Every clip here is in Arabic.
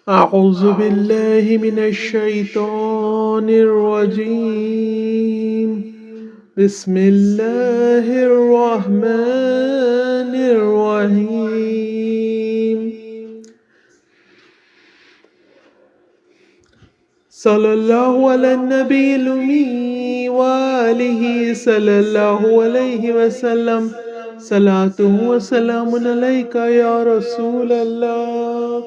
أعوذ بالله من الشيطان الرجيم. بسم الله الرحمن الرحيم. صلى الله على النبي الأمي وآله صلى الله عليه وسلم. صلاته وسلام عليك يا رسول الله.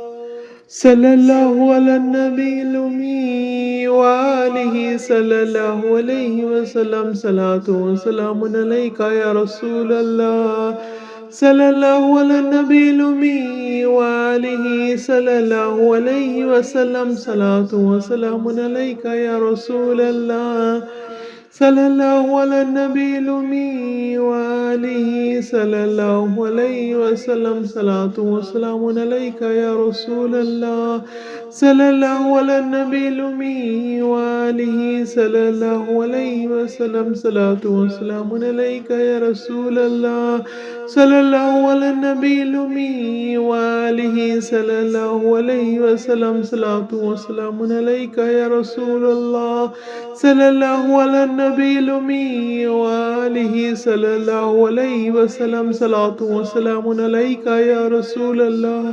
صلى الله على النبي الأمي وآله صلى الله عليه وسلم. صلاة وسلام عليك يا رسول الله. صلى الله على النبي الأمي وآله صلى الله عليه وسلم. صلاة وسلام عليك يا رسول الله. صلى الله على النبي الأمي وآله صلى الله عليه وسلم. صلاة وسلام عليك يا رسول الله. صلى الله على النبي الأمي وآله صلى الله عليه وسلم. صلاة وسلام عليك يا رسول الله. صلى الله على النبي الأمي وآله صلى الله عليه وسلم. صلاة وسلام عليك يا رسول الله. صلى الله على النبي الأمي وآله صلى الله عليه وسلم. صلاة وسلام عليك يا رسول الله.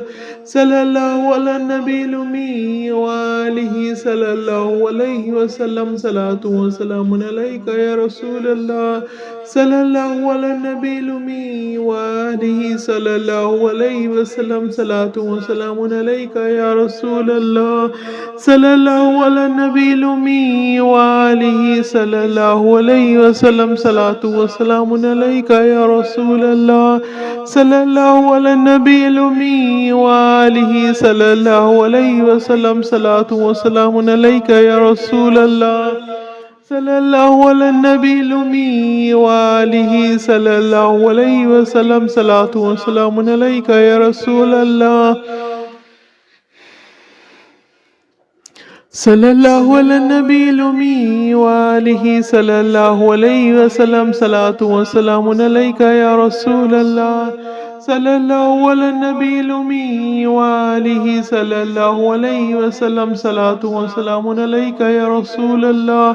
صلى الله على النبي الأمي وآله صلى الله عليه وسلم. صلاة وسلام عليك يا رسول الله. صلى الله على النبي الأمي وآله صلى الله عليه وسلم. صلاة وسلام عليك يا رسول الله. صلى الله على النبي الأمي وآله صلى الله عليه وسلم. صلاة وسلام عليك يا رسول الله. صلى الله على النبي الأمي وآله صلى الله عليه وسلم. صلاة وسلام عليك يا رسول الله. صلى الله على النبي الأمي وآله صلى الله عليه وسلم. صلاة وسلام عليك يا رسول الله. صلى الله على النبي الأمي وآله صلى الله عليه وسلم. صلاة وسلام عليك يا رسول الله. صلى الله على النبي الأمي وآله صلى الله عليه وسلم. صلاة وسلام عليك يا رسول الله. صلى الله على النبي الأمي وآله صلى الله عليه وسلم. صلاة وسلام عليك يا رسول الله.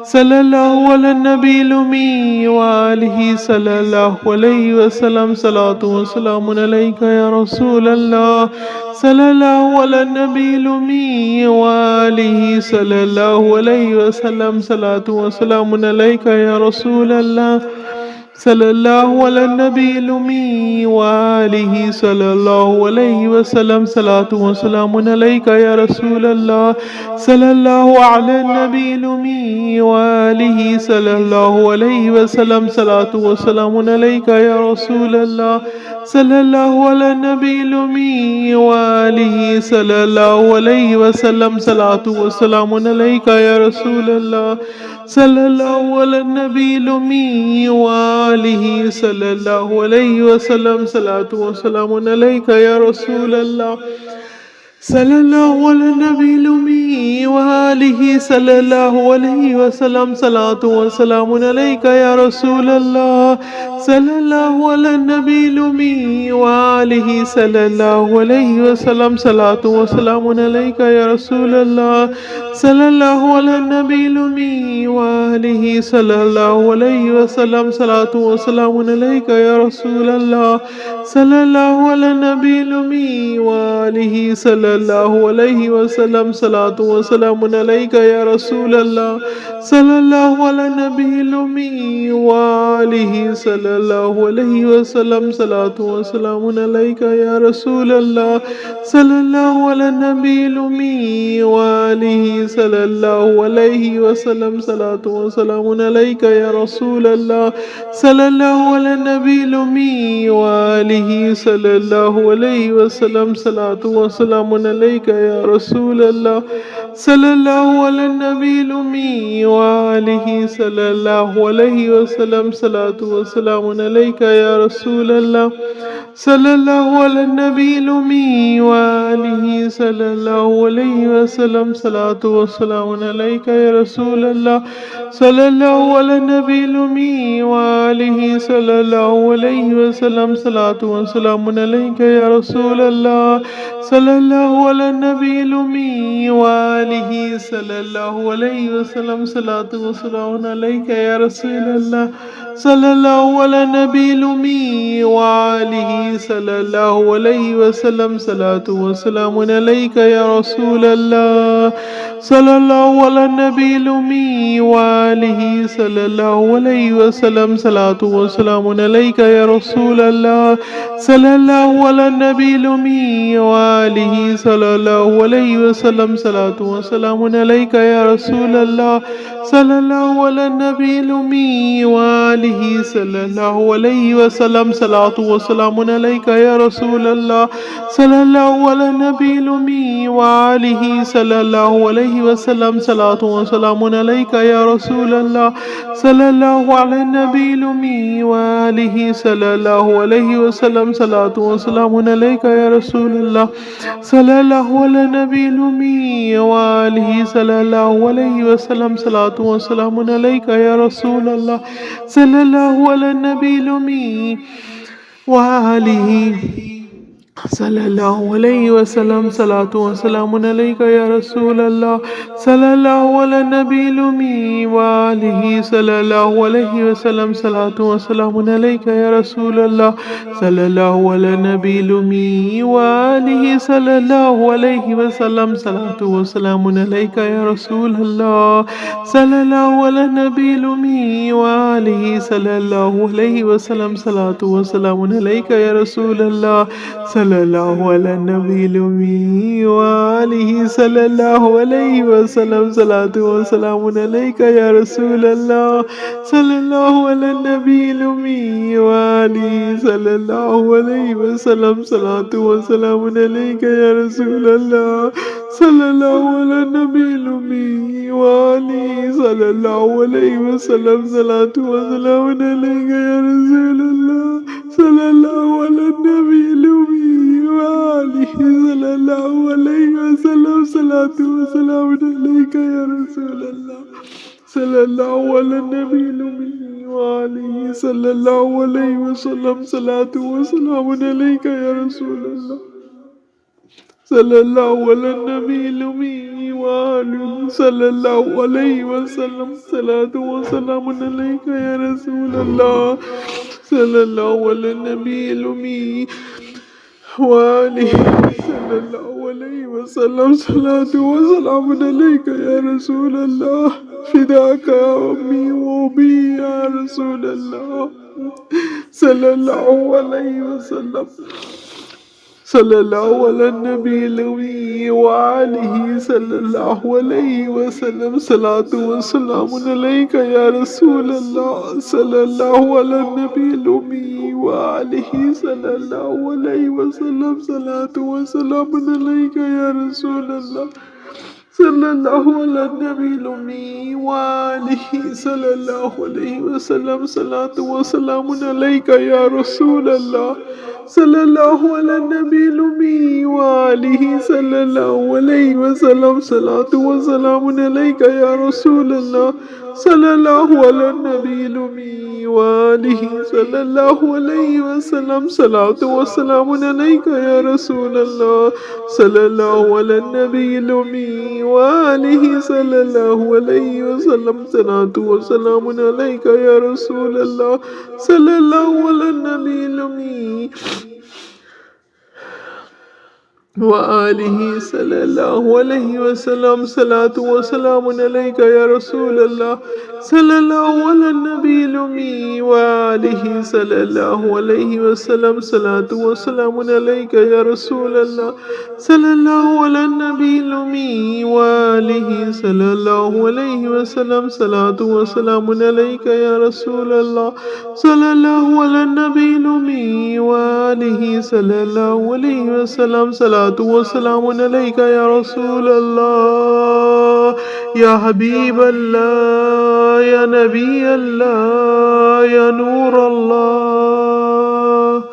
صلى الله على النبي الأمي وآله صلى الله عليه وسلم. صلاة وسلام عليك يا رسول الله. صلى الله على النبي الأمي وآله صلى الله عليه وسلم. صلاة وسلام عليك يا رسول الله. صلى الله على النبي الأمي وآله صلى الله عليه وسلم. صلاة وسلام عليك يا رسول الله. صلى الله على النبي الأمي وآله صلى الله عليه وسلم. صلاة وسلام عليك يا رسول الله. صلى الله على النبي الأمي وآله صلى الله عليه وسلم. صلاة وسلام عليك يا رسول الله. صلى الله على النبي الأمي وآله صلى الله عليه وسلم. صلاة وسلام عليك يا رسول الله. صلى الله على النبي الأمي وآله صلى الله عليه وسلم. صلاة وسلام عليك يا رسول الله. صلى الله على النبي الأمي وآله صلى الله عليه وسلم. صلاة وسلام عليك يا رسول الله. صلى الله على النبي الأمي وآله صلى الله عليه وسلم. صلاة وسلام عليك يا رسول الله. صلى الله على النبي الأمي وآله صلى الله عليه وسلم. صلاة وسلام عليك يا رسول الله. صلى الله على النبي الأمي وآله صلى الله عليه وسلم. صلاة وسلام عليك يا رسول الله. صلى الله على النبي الأمي وآله صلى الله عليه وسلم. صلاة وسلام عليك يا رسول الله. صلى الله على النبي الأمي وآله صلى الله عليه وسلم. صلاة وسلام عليك يا رسول الله. صلى الله على النبي الأمي وآله صلى الله عليه وسلم. صلاة وسلام عليك يا رسول الله. صلى الله على النبي الأمي وآله صلى الله عليه وسلم. صلاة وسلام عليك يا رسول الله. صلى الله على النبي الأمي وآله صلى الله عليه وسلم صلاة وسلام عليك يا رسول الله صلى الله على النبي الأمي وآله صلى الله عليه وسلم صلاة وسلام عليك يا رسول الله صلى الله على النبي الأمي وآله صلى الله عليه وسلم صلاة وسلام عليك يا رسول الله صلى الله على النبي الأمي وآله صلى الله عليه وسلم صلاة وسلام عليك يا رسول الله صلى الله على النبي الأمي وآله صلى الله عليه وسلم صلاة وسلام عليك يا رسول الله صلى الله على النبي الأمي وآله صلى الله عليه وسلم صلاة وسلام عليك يا رسول الله صلى الله على النبي الأمي وآله صلى الله عليه وسلم صلاة وسلام عليك يا رسول الله صلى الله على النبي الأمي وآله صلى الله عليه وسلم صلاة وسلام عليك يا رسول الله صلى الله على النبي الأمي وآله صلى الله عليه وسلم صلاة وسلام عليك يا رسول الله صلى الله على النبي الأمي وآله صلى الله عليه وسلم صلاة وسلام عليك يا رسول الله صلى الله على النبي الأمي وآله صلى الله عليه وسلم صلاة وسلام عليك يا رسول الله صلى الله على النبي الأمي وآله صلى الله عليه وسلم صلاة وسلام عليك يا رسول الله صلى الله على النبي الأمي وآله صلى الله عليه وسلم صلاة وسلام عليك يا رسول الله صلى الله على النبي الأمي وآله صلى الله عليه وسلم صلاة وسلام عليك يا رسول الله صلى الله على النبي الأمي وآله صلى الله عليه وسلم صلاة وسلام عليك يا رسول الله صلى الله على النبي الأمي وآله صلى الله عليه وسلم صلاة وسلام عليك يا رسول الله صلى الله على النبي الأمي وآله صلى الله عليه وسلم صلاة وسلام عليك يا رسول الله صلى الله على النبي الأمي وآله صلى الله عليه وسلم صلاة وسلام عليك يا رسول الله صلى الله على النبي الأمي وآله صلى الله عليه وسلم صلاة وسلام عليك يا رسول الله فداك أمي وأبي يا رسول الله صلى الله عليه وسلم صلى الله على النبي الأمي وآله صلى الله عليه وسلم صلاة وسلام عليك يا رسول الله صلى الله على النبي الأمي وآله صلى الله عليه وسلم صلاة وسلام عليك يا رسول الله صلى الله على النبي الأمي وآله صلى الله عليه وسلم صلاة وسلام عليك يا رسول الله صلى الله على النبي الأمي وآله صلى الله عليه وسلم صلاة وسلام عليك يا رسول الله صلى الله على النبي الأمي وآله صلى الله عليه وسلم صلاة وسلام عليك يا رسول الله صلى الله على النبي الأمي وآله صلى الله عليه وسلم صلاة وسلام عليك يا رسول الله صلى الله على النبي الأمي وآله صلى الله عليه وسلم صلاة وسلام عليك يا رسول الله صلى الله على النبي الأمي وآله صلى الله عليه وسلم صلاة وسلام عليك يا رسول الله صلى الله على النبي الأمي وآله صلى الله عليه وسلم صلاة وسلام عليك يا رسول الله صلى الله على النبي الأمي وآله صلى الله عليه وسلم صلاة وسلام عليك يا رسول الله يا حبيب الله يا نبي الله يا نور الله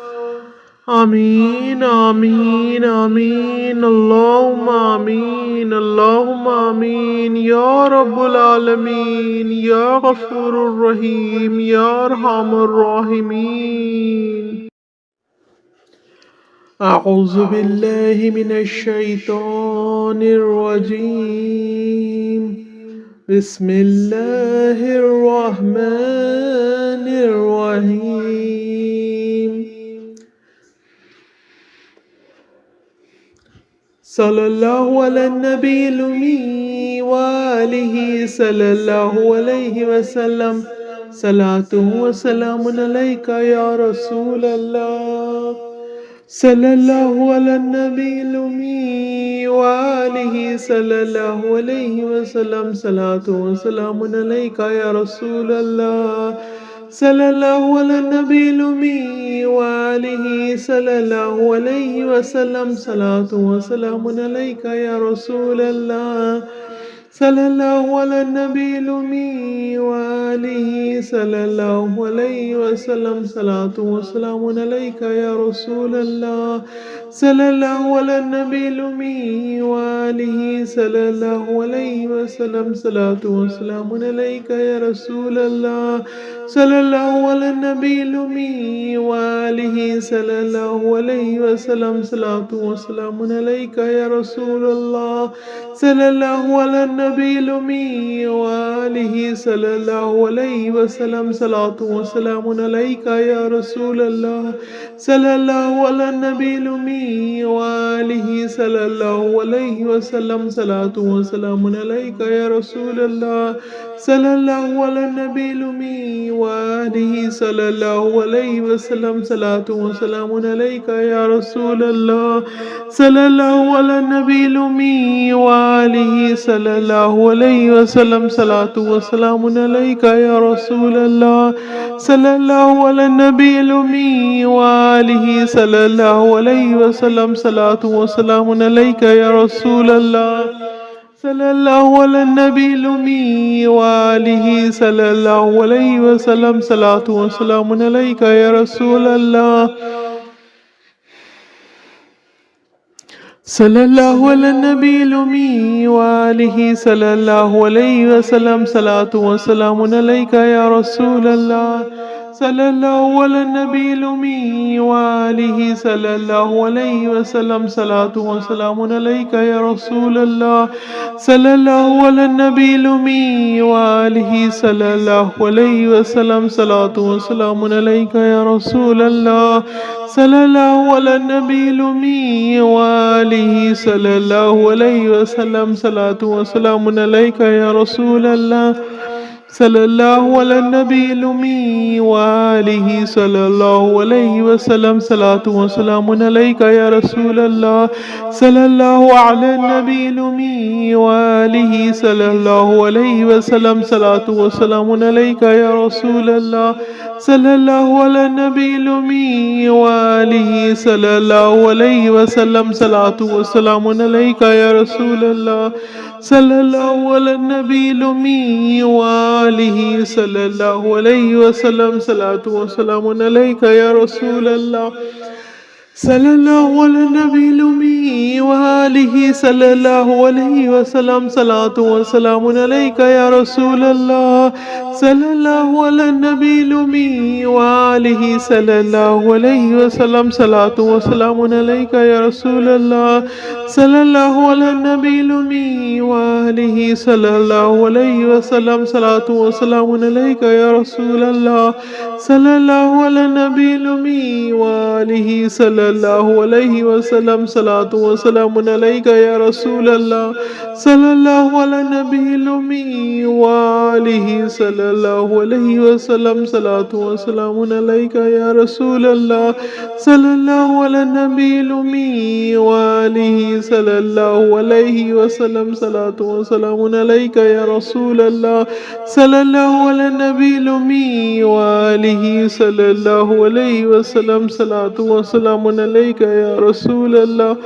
آمين آمين آمين اللهم آمين اللهم آمين يا رب العالمين يا غفور الرحيم يا أرحم الراحمين أعوذ بالله من الشيطان الرجيم. بسم الله الرحمن الرحيم. صلى الله على النبي الأمي وآله صلى الله عليه وسلم. صلاة وسلام عليك يا رسول الله. صلى الله على النبي الأمي وآله صلى الله عليه وسلم. صلاة وسلام عليك يا رسول الله. صلى الله على النبي الأمي وآله صلى الله عليه وسلم. صلاة وسلام عليك يا رسول الله. صلى الله على النبي الأمي وآله صلى الله عليه وسلم. صلاة وسلام عليك يا رسول الله. صلى الله على النبي الأمي وآله صلى الله عليه وسلم. صلاة وسلام عليك يا رسول الله. صلى الله على النبي الأمي وآله صلى الله عليه وسلم. صلاة وسلام عليك يا رسول الله. صلى الله على النبي الأمي وآله صلى الله عليه وسلم. صلاة وسلام عليك يا رسول الله. صلى الله على النبي الأمي وآله صلى الله عليه وسلم. صلاة وسلام عليك يا رسول الله. صلى الله على النبي الأمي وآله صلى الله عليه وسلم. صلاة وسلام عليك يا رسول الله. صلى الله على النبي الأمي وآله صلى الله عليه وسلم. صلاة وسلام عليك يا رسول الله. صلى الله على النبي الأمي وآله صلى الله عليه وسلم. صلاة وسلام عليك يا رسول الله. صلى الله على النبي الأمي وآله صلى الله عليه وسلم. صلاة وسلام عليك يا رسول الله. صلى الله على النبي الأمي وآله صلى الله عليه وسلم. صلاة وسلام عليك يا رسول الله. صلى الله على النبي الأمي وآله صلى الله عليه وسلم. صلاة وسلام عليك يا رسول الله. صلى الله على النبي الأمي وآله صلى الله عليه وسلم. صلاة وسلام عليك يا رسول الله. صلى الله على النبي الأمي وآله صلى الله عليه وسلم. صلاة وسلام عليك يا رسول الله. صلى الله على النبي الأمي وآله صلى الله عليه وسلم. صلاة وسلام عليك يا رسول الله. صلى الله على النبي الأمي وآله صلى الله عليه وسلم. صلاة وسلام عليك يا رسول الله. صلى الله على النبي الأمي وآله صلى الله عليه وسلم. صلاة وسلام عليك يا رسول الله. صلى الله على النبي الأمي وآله صلى الله عليه وسلم. صلاة وسلام عليك يا رسول الله. صلى الله على النبي الأمي وآله صلى الله عليه وسلم. صلاة وسلام عليك يا رسول الله. صلى الله على النبي الأمي وآله صلى الله عليه وسلم. صلاة وسلام عليك يا رسول الله. صلى الله على النبي الأمي وآله صلى الله عليه وسلم. صلاة وسلام عليك يا رسول الله. صلى الله على النبي الأمي وآله صلى الله عليه وسلم. صلاة وسلام عليك يا رسول الله. صلى الله على النبي الأمي وآله صلى الله عليه وسلم. صلاة وسلام عليك يا رسول الله. صلى الله على النبي الأمي وآله صلى الله عليه وسلم. صلاة وسلام عليك يا رسول الله. صلى الله على النبي الأمي وآله صلى الله عليه وسلم. صلاة وسلام عليك يا رسول الله.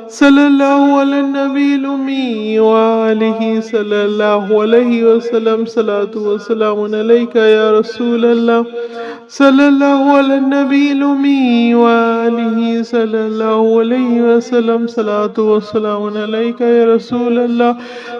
صلى الله على النبي الأمي وآله صلى الله عليه وسلم صلاة وسلام عليك يا رسول الله صلى الله على النبي الأمي وآله صلى الله عليه وسلم صلاة وسلام عليك يا رسول الله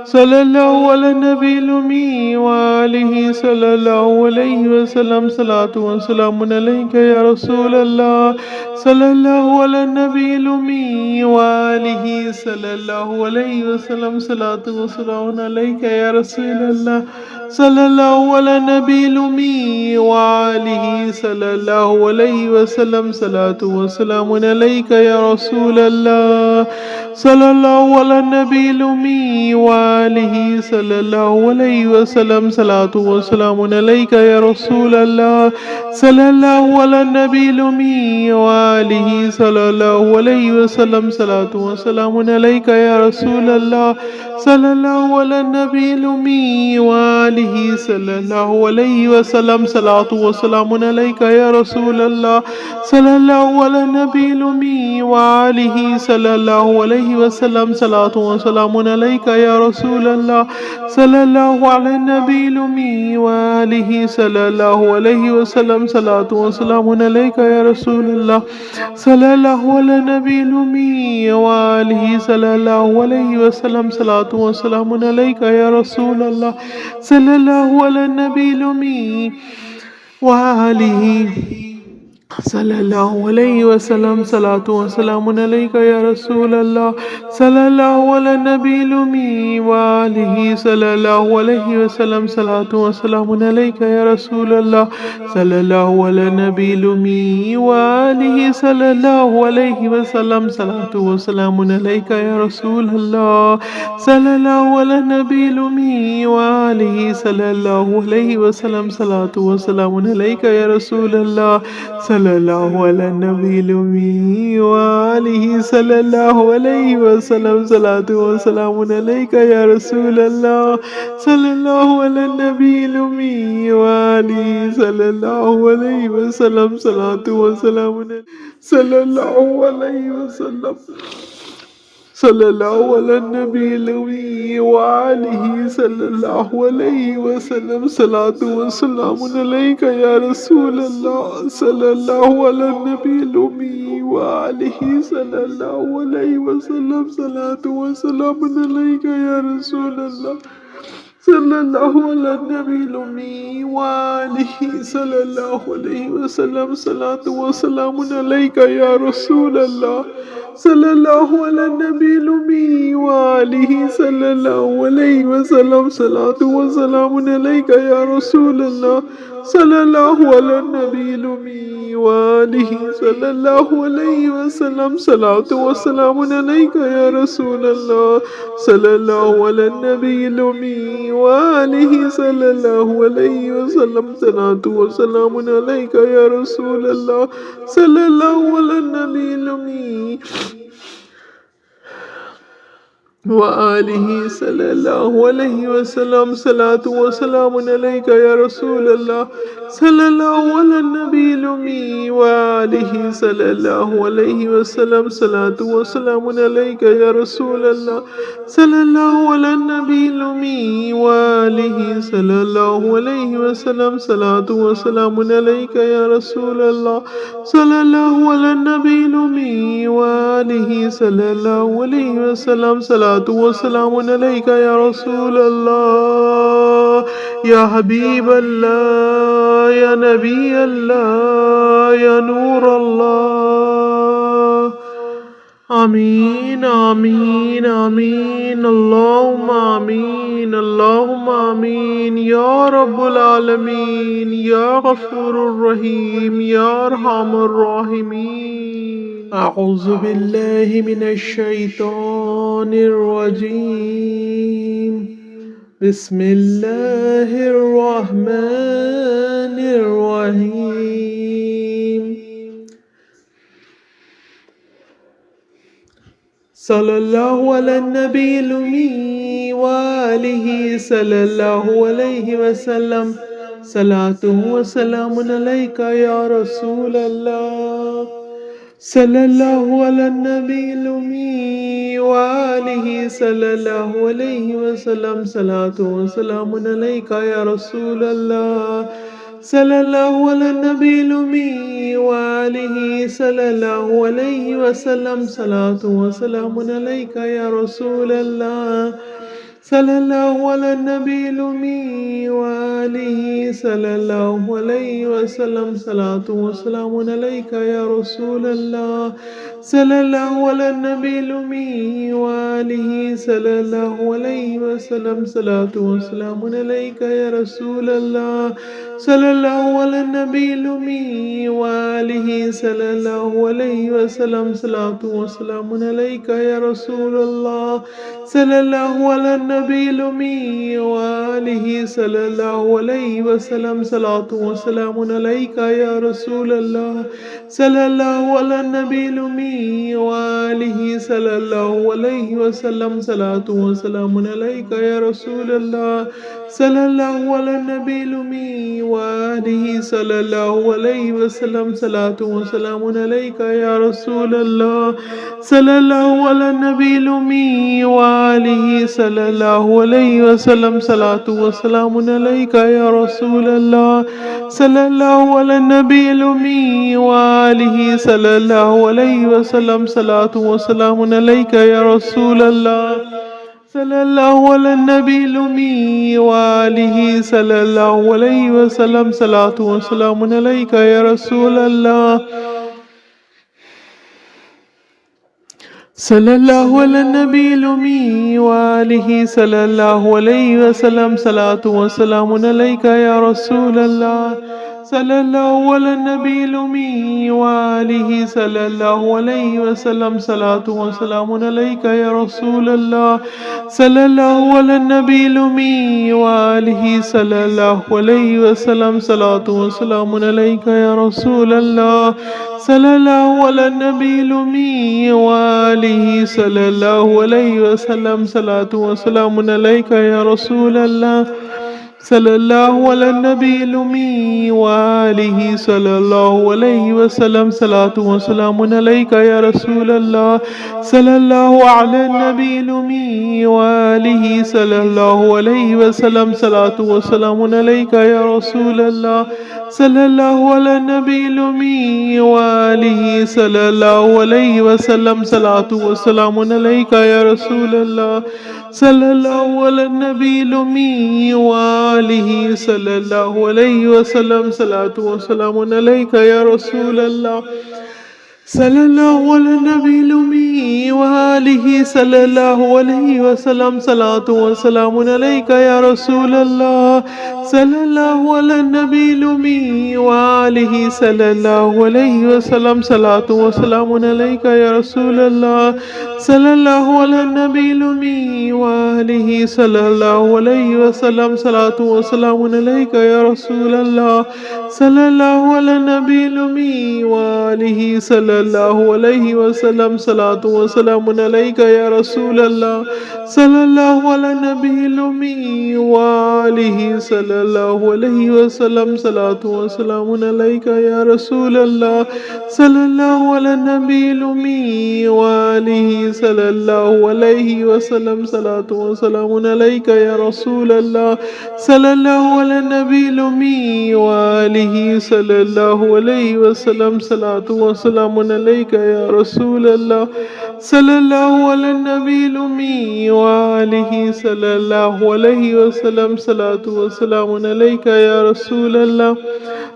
صلى الله على النبي الأمي وآله صلى الله عليه وسلم صلاة وسلام عليك يا رسول الله صلى الله على النبي الأمي وآله صلى الله عليه وسلم صلاة وسلام عليك يا رسول الله صلى الله على النبي الأمي وآله صلى الله عليه وسلم صلاة وسلام عليك يا رسول الله صلى الله على النبي الأمي وآله صلى الله عليه وسلم صلاة وسلام عليك يا رسول الله صلى الله على النبي الأمي وآله صلى الله عليه وسلم صلاة وسلام عليك يا رسول الله صلى الله على النبي الأمي وآله صلى الله عليه وسلم صلاة وسلام عليك يا رسول الله صلى الله على النبي الأمي وآله صلى الله عليه وسلم صلاة وسلام عليك يا رسول الله صلى الله على النبي الأمي وآله صلى الله عليه وسلم صلاة وسلام عليك يا رسول الله صلى الله على النبي الأمي وآله صلى الله عليه وسلم صلاة وسلام عليك يا رسول الله صلى الله على النبي الأمي وآله صلى الله عليه وسلم صلاة وسلام عليك يا رسول الله صلى الله على النبي الأمي وآله صلى الله عليه وسلم صلاة وسلام عليك يا رسول الله صلى الله على النبي الأمي وآله صلى الله عليه وسلم صلاة وسلام عليك يا رسول الله صلى الله على النبي الأمي وآله صلى الله عليه وسلم صلاة وسلام عليك يا رسول الله صلى الله على النبي الأمي وآله صلى الله عليه وسلم صلاة وسلام عليك يا رسول الله صلى الله على النبي الأمي وآله صلى الله عليه وسلم صلاة وسلام عليك صلى الله عليه وسلم صلى الله على النبي الأمي وآله صلى الله عليه وسلم صلاة وسلام عليك يا رسول الله صلى الله على النبي الأمي وآله صلى الله عليه وسلم صلاة وسلام عليك يا رسول الله صلى الله على النبي الأمي وآله صلى الله عليه وسلم صلاة وسلام عليك يا رسول الله صلى الله على النبي الأمي وآله صلى الله عليه وسلم صلاة وسلام عليك يا رسول الله صلى الله على النبي الأمي وآله صلى الله عليه وسلم صلاة وسلام عليك يا رسول الله صلى الله على النبي الأمي وآله صلى الله عليه وسلم صلاة وسلام عليك يا رسول الله صلى الله على النبي الأمي وآله صلى الله عليه وسلم صلاة وسلام عليك يا رسول الله صلى الله على النبي الأمي وآله صلى الله عليه وسلم صلاة وسلام عليك يا رسول الله صلى الله على النبي الأمي وآله صلى الله عليه وسلم صلاة وسلام عليك يا رسول الله صلى الله على النبي الأمي وآله صلى الله عليه وسلم صلاة وسلام عليك يا رسول الله يا حبيب الله يا نبي الله يا نور الله آمين آمين آمين اللهم آمين اللهم آمين يا رب العالمين يا غفور الرحيم يا أرحم الراحمين أعوذ بالله من الشيطان الرجيم بسم الله الرحمن الرحيم صلى الله على النبي الأمي وآله صلى الله عليه وسلم صلاة وسلام عليك يا رسول الله صلى الله على النبي الأمي وآله صلى الله عليه وسلم صلاة وسلام عليك يا رسول الله صلى الله على النبي الأمي وآله صلى الله عليه وسلم صلاة وسلام عليك يا رسول الله صلى الله على النبي الأمي وآله صلى الله عليه وسلم صلاة وسلام عليك يا رسول الله صلى الله على النبي الأمي وآله صلى الله عليه وسلم صلاة وسلام عليك يا رسول الله صلى الله على النبي الأمي وآله صلى الله عليه وسلم صلاة وسلام عليك يا رسول الله صلى الله على النبي الأمي وآله صلى الله عليه وسلم صلاة وسلام عليك يا رسول الله صلى الله على النبي الأمي وآله صلى الله عليه وسلم صلاة وسلام عليك يا رسول الله صلى الله على النبي الأمي وآله صلى الله عليه وسلم صلاة وسلام عليك يا رسول الله صلى الله على النبي الأمي وآله صلى الله عليه وسلم صلاة وسلام عليك يا رسول الله صلى الله على النبي الأمي وآله صلى الله عليه وسلم صلاة وسلام عليك يا رسول الله صلى الله على النبي الأمي وآله صلى الله عليه وسلم صلاة وسلام عليك يا رسول الله صلى الله على النبي الأمي وآله صلى الله عليه وسلم صلاة وسلام عليك يا رسول الله صلى الله على النبي الأمي وآله صلى الله عليه وسلم صلاة وسلام عليك يا رسول الله صلى الله على النبي الأمي وآله صلى الله عليه وسلم صلاة وسلام عليك يا رسول الله صلى الله على النبي الأمي وآله صلى الله عليه وسلم صلاة وسلام عليك يا رسول الله صلى الله على النبي الأمي وآله صلى الله عليه وسلم صلاة وسلام عليك يا رسول الله صلى الله على النبي الأمي وآله صلى الله عليه وسلم صلاة وسلام عليك يا رسول الله صلى الله على النبي الأمي وآله صلى الله عليه وسلم صلاة وسلام عليك يا رسول الله صلى الله على النبي الأمي وآله صلى الله عليه وسلم صلاة وسلام عليك يا رسول الله صلى الله على النبي الأمي وآله صلى الله عليه وسلم صلاة وسلام عليك يا رسول الله صلى الله على النبي الأمي وآله صلى الله عليه وسلم صلاة وسلام عليك يا رسول الله صلى الله على النبي الأمي وآله صلى الله عليه وسلم صلاة وسلام عليك يا رسول الله صلى الله على النبي الأمي وآله صلى الله عليه وسلم صلاة وسلام عليك يا رسول الله صلى الله على النبي الأمي وآله صلى الله عليه وسلم صلاة وسلام عليك يا رسول الله صلى الله على النبي الأمي وآله صلى الله عليه وسلم صلاة وسلام عليك يا رسول الله صلى الله على النبي الأمي وآله صلى الله عليه وسلم صلاة وسلام عليك يا رسول الله صلى الله على النبي الأمي وآله صلى الله عليه وسلم صلاة وسلام عليك يا رسول الله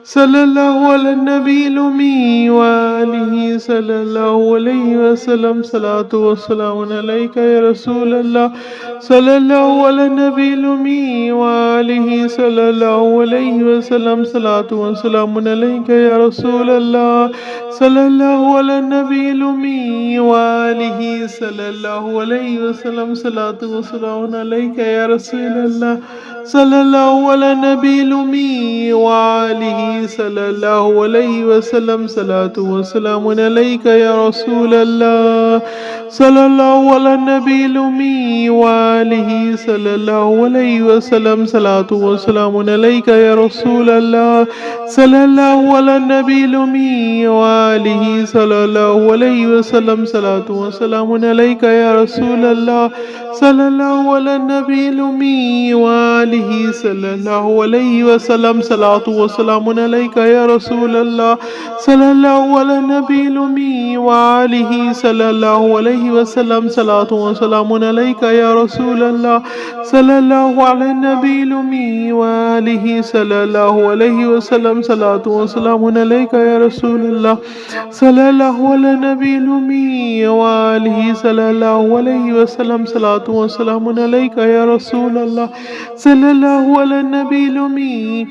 صلى الله على النبي الأمي وآله صلى الله عليه وسلم صلاة وسلام عليك يا رسول الله صلى الله على النبي الأمي وآله صلى الله عليه وسلم صلاة وسلام عليك يا رسول الله صلى الله على النبي الأمي وآله صلى الله عليه وسلم صلاة وسلام عليك يا رسول الله صلى الله على النبي الأمي وآله صلى الله عليه وسلم صلاة وسلام عليك يا رسول الله صلى الله على النبي الأمي وآله صلى الله عليه وسلم صلاة وسلام عليك يا رسول الله صلى الله على النبي الأمي وآله صلى الله عليه وسلم صلاة وسلام عليك يا رسول الله صلى الله على النبي الأمي وآله صلى الله عليه وسلم صلاة وسلام عليك يا رسول الله صلى الله على النبي الأمي وآله صلى الله عليه وسلم صلاة وسلام عليك يا رسول الله صلى الله على النبي الأمي وآله صلى الله عليه وسلم صلاة وسلام عليك يا رسول الله صلى الله على النبي الأمي وآله صلى الله عليه وسلم صلاة وسلام عليك يا رسول الله صلى الله على النبي الأمي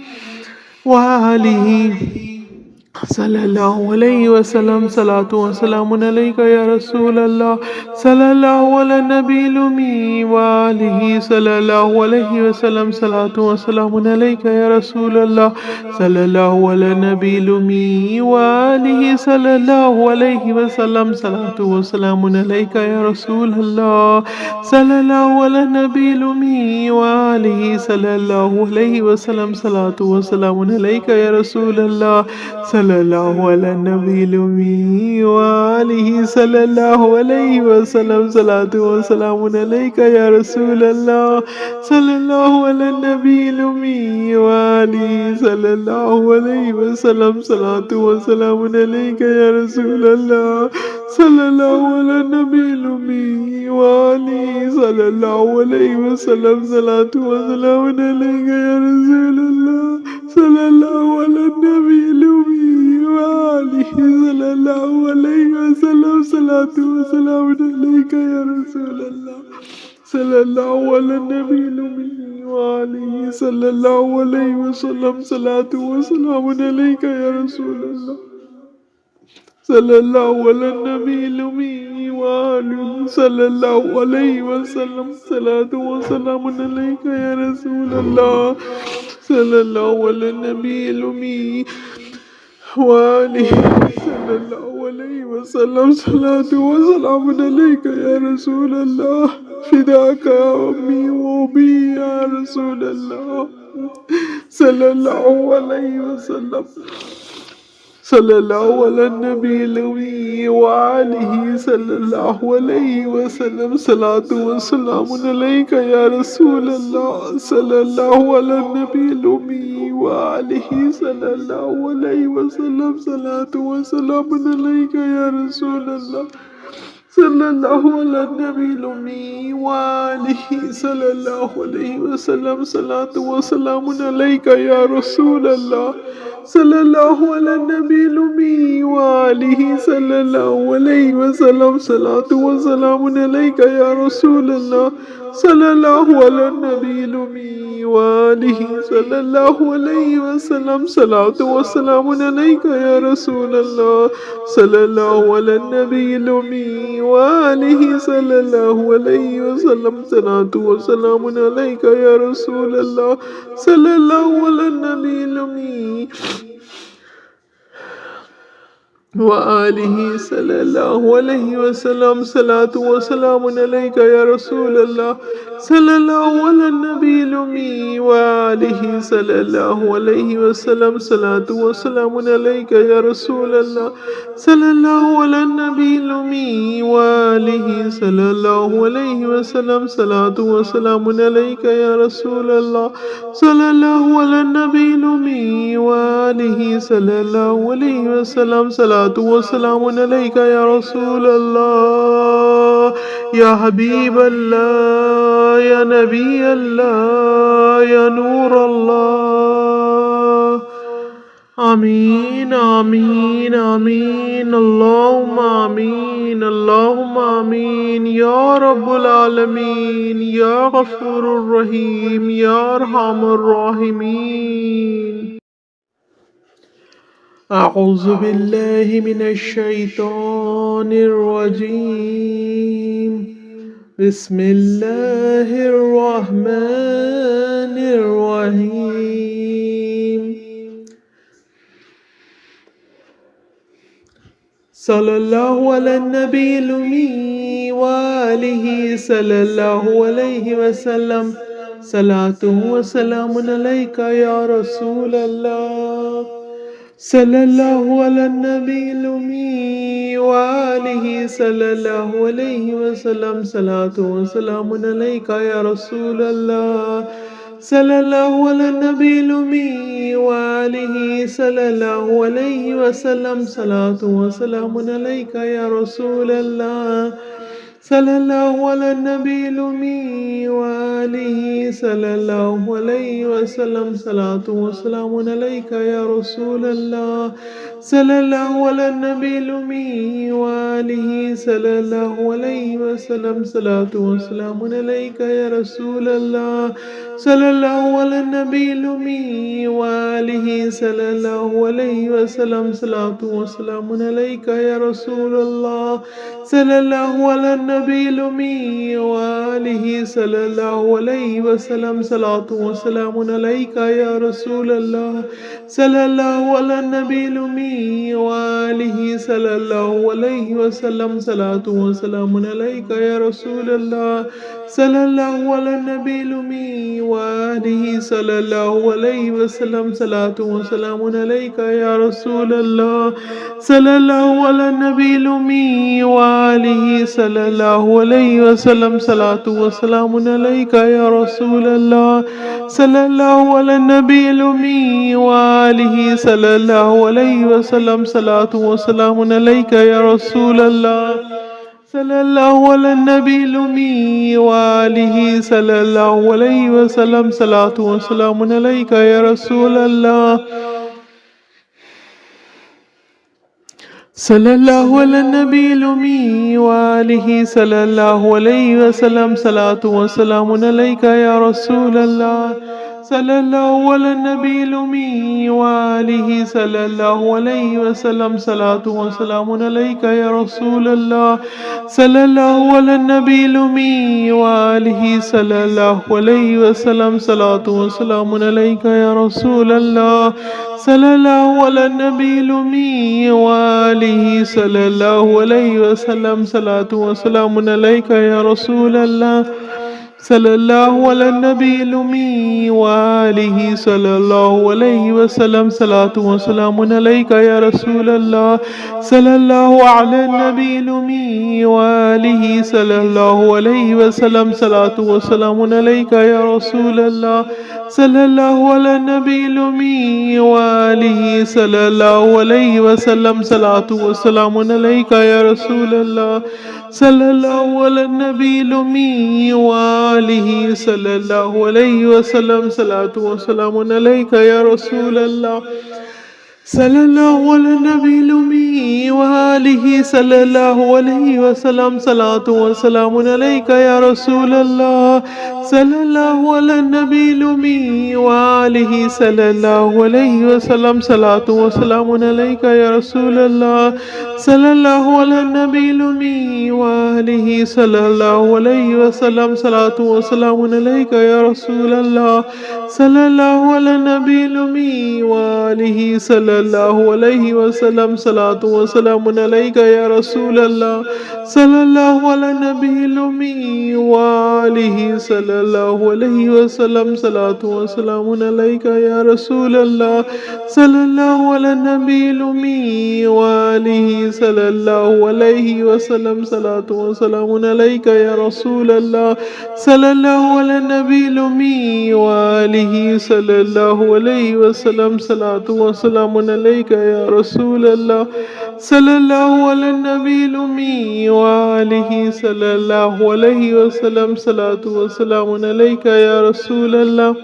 وآله صلى الله عليه وسلم صلاة وسلام عليك يا رسول الله صلى الله على النبي الأمي وآله صلى الله عليه وسلم صلاة وسلام عليك يا رسول الله صلى الله على النبي الأمي وآله صلى الله عليه وسلم صلاة وسلام عليك يا رسول الله صلى الله على النبي الأمي وآله صلى الله عليه وسلم صلاة وسلام عليك يا رسول الله صلى الله على النبي الأمي وآله صلى الله عليه وسلم صلاة وسلام عليك يا رسول الله صلى الله على النبي الأمي وآله صلى الله عليه وسلم صلاة وسلام عليك يا رسول الله صلى الله على النبي الأمي وآله صلى الله عليه وسلم صلاة وسلام عليك يا رسول الله صلى الله على النبي الأمي وآله صلى الله عليه وسلم صلاة وسلام عليك يا رسول الله صلى الله على النبي الأمي وآله صلى الله عليه وسلم صلاة وسلام عليك يا رسول الله صلى الله على النبي الأمي وآله صلى الله عليه وسلم صلاة وسلام عليك يا رسول الله صلى الله على النبي الأمي وآله صلى الله عليه وسلم صلاة وسلام عليك يا رسول الله فداك أمي وأبي يا رسول الله صلى الله عليه وسلم صلى الله على النبي الأمي وآله صلى الله عليه وسلم صلاة وسلام عليك يا رسول الله صلى الله على النبي الأمي وآله صلى الله عليه وسلم صلاة وسلام عليك يا رسول الله صلى الله على النبي الأمي وآله صلى الله عليه وسلم صلاة وسلام عليك يا رسول الله صلى الله على النبي الأمي وآله صلى الله عليه وسلم صلاة وسلام عليك يا رسول الله صلى الله على النبي الأمي وآله صلى الله عليه وسلم صلاة وسلام عليك يا رسول الله صلى الله على النبي الأمي وآله صلى الله عليه وسلم صلاة وسلام عليك يا رسول الله صلى الله على النبي الأمي وآله صلى الله عليه وسلم صلاة وسلام عليك يا رسول الله صلى الله على النبي الأمي وآله صلى الله عليه وسلم صلاة وسلام عليك يا رسول الله صلى الله على النبي الأمي وآله صلى الله عليه وسلم صلاة وسلام عليك يا رسول الله صلى الله على النبي الأمي وآله صلى الله عليه وسلم صلاة وسلام عليك يا رسول الله يا حبيب الله يا نبي الله يا نور الله آمين آمين آمين اللهم آمين اللهم آمين يا رب العالمين يا غفور الرحيم يا أرحم الراحمين أعوذ بالله من الشيطان الرجيم بسم الله الرحمن الرحيم. صلى الله على النبي الأمي وآله صلى الله عليه وسلم. صلاة وسلام عليك يا رسول الله. صلى الله على النبي الأمي وآله صلى الله عليه وسلم. صلاة وسلام عليك يا رسول الله. صلى الله على النبي الأمي وآله صلى الله عليه وسلم. صلاة وسلام عليك يا رسول الله. صلى الله على النبي الأمي وآله صلى الله عليه وسلم. صلاة وسلام عليك يا رسول الله. صلى الله على النبي الأمي وآله صلى الله عليه وسلم. صلاة وسلام عليك يا رسول الله. صلى الله على النبي الأمي وآله صلى الله عليه وسلم. صلاة وسلام عليك يا رسول الله. صلى الله على النبي الأمي وآله صلى الله عليه وسلم. صلاة وسلام عليك يا رسول الله. صلى الله على النبي الأمي وآله صلى الله عليه وسلم. صلاة وسلام عليك يا رسول الله. صلى الله على النبي الأمي وآله صلى الله عليه وسلم. صلاة وسلام عليك يا رسول الله. صلى الله على النبي الأمي وآله صلى الله عليه وسلم. صلاة وسلام عليك يا رسول الله. صلى الله على النبي الأمي وآله صلى الله عليه وسلم. صلاة وسلام عليك يا رسول الله. صلى الله على النبي الأمي وآله صلى الله عليه وسلم. صلاة وسلام عليك يا رسول الله. صلى الله على النبي الأمي وآله صلى الله عليه وسلم. صلاة وسلام عليك يا رسول الله. صلى الله على النبي الأمي وآله صلى الله عليه وسلم. صلاة وسلام عليك يا رسول الله. صلى الله على النبي الأمي وآله صلى الله عليه وسلم. صلاة وسلام عليك يا رسول الله. صلى الله على النبي الأمي وآله صلى الله عليه وسلم. صلاة وسلام عليك يا رسول الله. صلى الله على النبي الأمي وآله صلى الله عليه وسلم. صلاة وسلام عليك يا رسول الله. صلى الله على النبي الأمي وآله صلى الله عليه وسلم. صلاة وسلام عليك يا رسول الله. صلى الله على النبي الأمي وآله صلى الله عليه وسلم. صلاة وسلام عليك يا رسول الله. صلى الله على النبي الأمي وآله صلى الله عليه وسلم. صلاة وسلام عليك يا رسول الله. صلى الله على النبي الأمي وآله صلى الله عليه وسلم. صلاة وسلام عليك يا رسول الله. صلى الله على النبي الأمي وآله صلى الله عليه وسلم. صلاة وسلام عليك يا رسول الله. صلى الله على النبي الأمي وآله صلى الله عليه وسلم. صلاة وسلام عليك يا رسول الله. صلى الله على النبي الأمي وآله صلى الله عليه وسلم. صلاة وسلام عليك يا رسول الله. صلى الله على النبي الأمي وآله صلى الله عليه وسلم. صلاة وسلام عليك يا رسول الله. صلى الله على النبي الأمي وآله صلى الله عليه وسلم. صلاة وسلام عليك يا رسول الله. صلى الله على النبي الأمي وآله صلى الله عليه وسلم. صلاة وسلام عليك يا رسول الله. صلى الله على النبي الأمي وآله صلى الله عليه وسلم. صلاة صلاة وسلام عليك يا رسول الله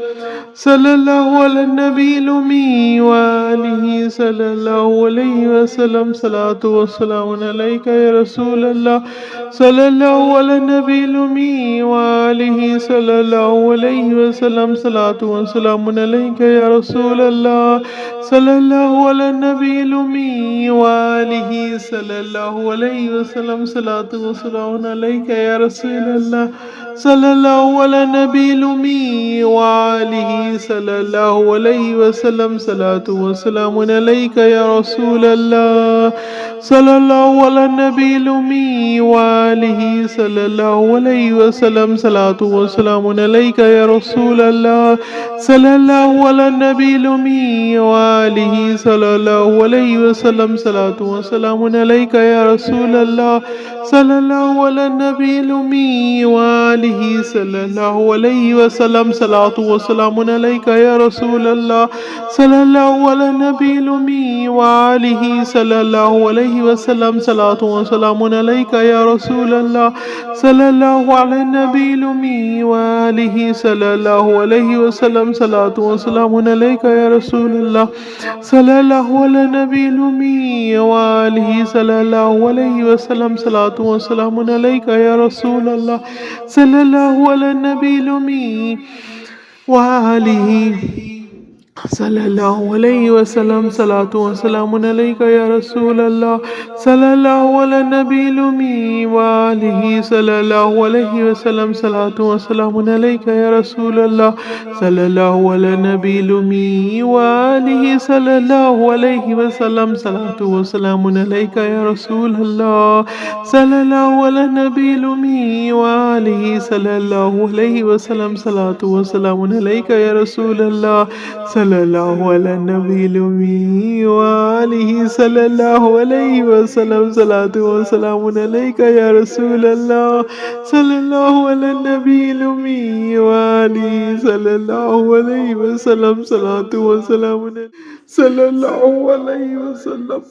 صلى الله على النبي الأمي وآله صلى الله عليه وسلم صلاة وسلام عليك يا رسول الله صلى الله على النبي الأمي وآله صلى الله عليه وسلم صلاة وسلام عليك يا رسول الله صلى الله على النبي الأمي وآله صلى الله عليه وسلم صلاة وسلام عليك يا رسول الله صلى الله على النبي الأمي وآله صلى الله عليه وسلم صلاة وسلام عليك يا رسول الله صلى الله على النبي الأمي وآله صلى الله عليه وسلم صلاة وسلام عليك يا رسول الله صلى الله على النبي الأمي وآله صلى الله عليه وسلم صلاة وسلام عليك يا رسول الله صلى الله على النبي الأمي وآله صلى الله عليه وسلم صلاة وسلام عليك يا رسول الله صلى الله على النبي الأمي وآله صلى الله عليه وسلم صلاة وسلام عليك يا رسول الله صلى الله على النبي الأمي وآله صلى الله عليه وسلم صلاة وسلام عليك يا رسول الله صلى الله على النبي الأمي وآله صلى الله عليه وسلم صلاة وسلام عليك يا رسول الله صلى الله على النبي الأمي وآله صلى الله عليه وسلم صلاة وسلام عليك يا رسول الله صلى الله على النبي الأمي وآله صلى الله عليه وسلم صلاة وسلام عليك يا رسول الله صلى الله على النبي الأمي وآله صلى الله عليه وسلم صلاة وسلام عليك يا رسول الله صلى الله على النبي الأمي وآله صلى الله عليه وسلم صلاة وسلام عليك يا رسول الله صلى الله على النبي الأمي وآله صلى الله عليه وسلم صلاة وسلام عليك يا رسول الله صلى الله على النبي الأمي وآله صلى الله عليه وسلم صلاة وسلام عليك صلى الله عليه وسلم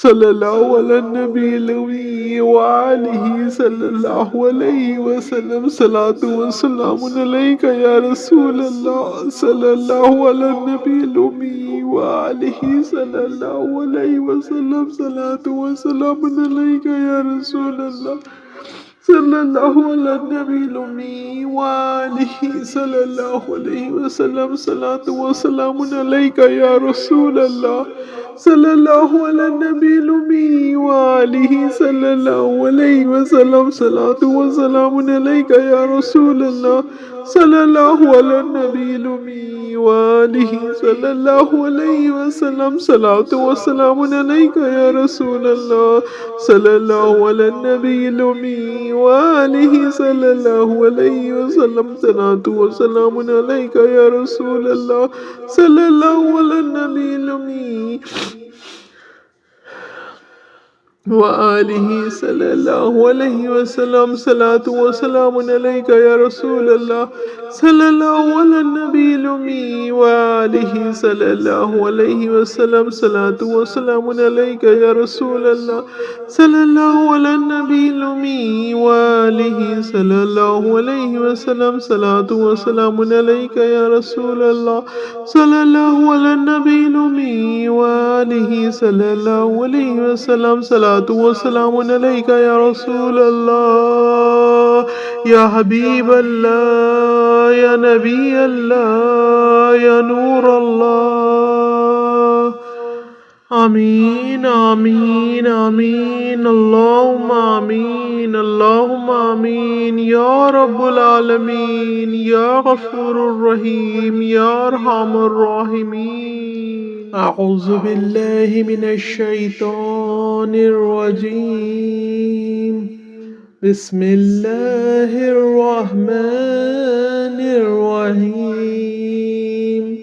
صلى الله على النبي الأمي وآله صلى الله عليه وسلم صلاة وسلام عليك يا رسول الله صلى الله على النبي الأمي وآله صلى الله عليه وسلم صلاة وسلام عليك يا رسول الله صلى الله على النبي الأمي وآله صلى الله عليه وسلم صلاة وسلام عليك يا رسول الله صلى الله على النبي الأمي وآله صلى الله عليه وسلم صلاة وسلام عليك يا رسول الله صلى الله على النبي الأمي وآله صلى الله عليه وسلم صلاة وسلام عليك يا رسول الله صلى الله على النبي الأمي وآله صلى الله عليه وسلم صلاة وسلام عليك يا رسول الله صلى الله على النبي الأمي وآله صلى الله عليه وسلم صلاة وسلام عليك يا رسول الله صلى الله على النبي الأمي وآله صلى الله عليه وسلم صلاة وسلام عليك يا رسول الله صلى الله على النبي الأمي وآله صلى الله عليه وسلم صلاة وسلام عليك يا رسول الله صلى الله على النبي الأمي وآله صلى الله عليه وسلم صلاة وسلام عليك يا رسول الله يا حبيب الله يا نبي الله يا نور الله آمين آمين آمين اللهم آمين اللهم آمين يا رب العالمين يا غفور الرحيم يا أرحم الراحمين أعوذ بالله من الشيطان الرجيم بسم الله الرحمن الرحيم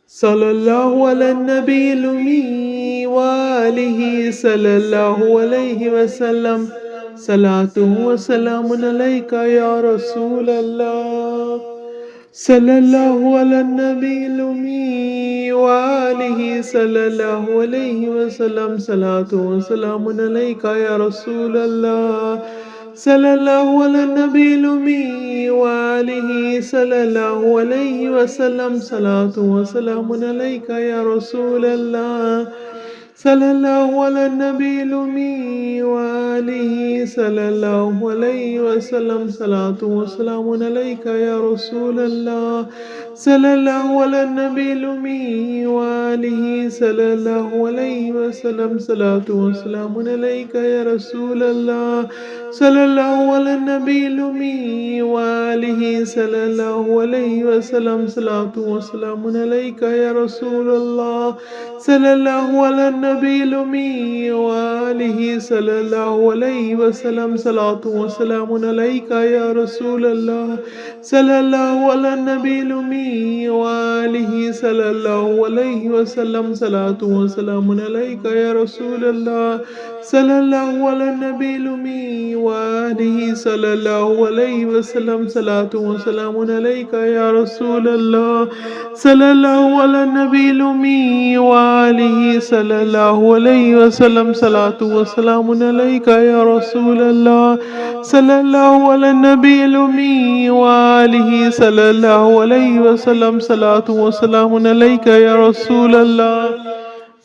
صلى الله على النبي الأمي وآله صلى الله عليه وسلم صلاة وسلام عليك يا رسول الله صلى الله على النبي الأمي وآله صلى الله عليه وسلم صلاة وسلام عليك يا رسول الله صلى الله على النبي الأمي وآله صلى الله عليه وسلم صلاة وسلام عليك يا رسول الله صلى الله على النبي الأمي وآله صلى الله عليه وسلم صلاة وسلام عليك يا رسول الله صلى الله على النبي الأمي وآله صلى الله عليه وسلم صلاة وسلام عليك يا رسول الله صلى الله على النبي الأمي وآله صلى الله عليه وسلم صلاة وسلام عليك يا رسول الله صلى الله على النبي الأمي وآله صلى الله عليه وسلم صلاة وسلام عليك يا رسول الله صلى الله على النبي الأمي وآله صلى الله عليه وسلم صلاة وسلام عليك يا رسول الله صلى الله على النبي الأمي وآله صلى الله عليه وسلم صلاة وسلام عليك يا رسول الله صلى الله على النبي الأمي وآله صلى الله عليه وسلم صلاة وسلام عليك يا رسول الله صلى الله على النبي الأمي وآله صلى الله عليه وسلم صلاة وسلام عليك يا رسول الله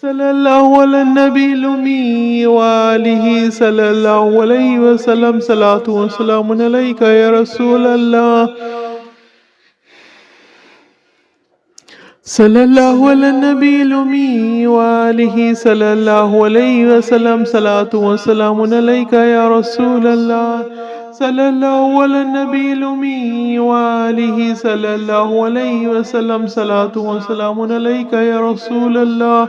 صلى الله على النبي الأمي وآله صلى الله عليه وسلم صلاة وسلام عليك يا رسول الله صلى الله على النبي الأمي وآله صلى الله عليه وسلم صلاة وسلام عليك يا رسول الله صلى الله على النبي الأمي وآله صلى الله عليه وسلم صلاة وسلام عليك يا رسول الله صلى الله على النبي الأمي وآله صلى الله عليه وسلم صلاة وسلام عليك يا رسول الله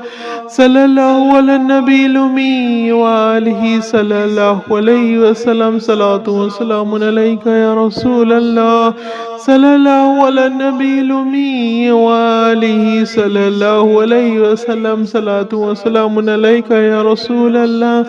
صلى الله على النبي الأمي وآله صلى الله عليه وسلم صلاة وسلام عليك يا رسول الله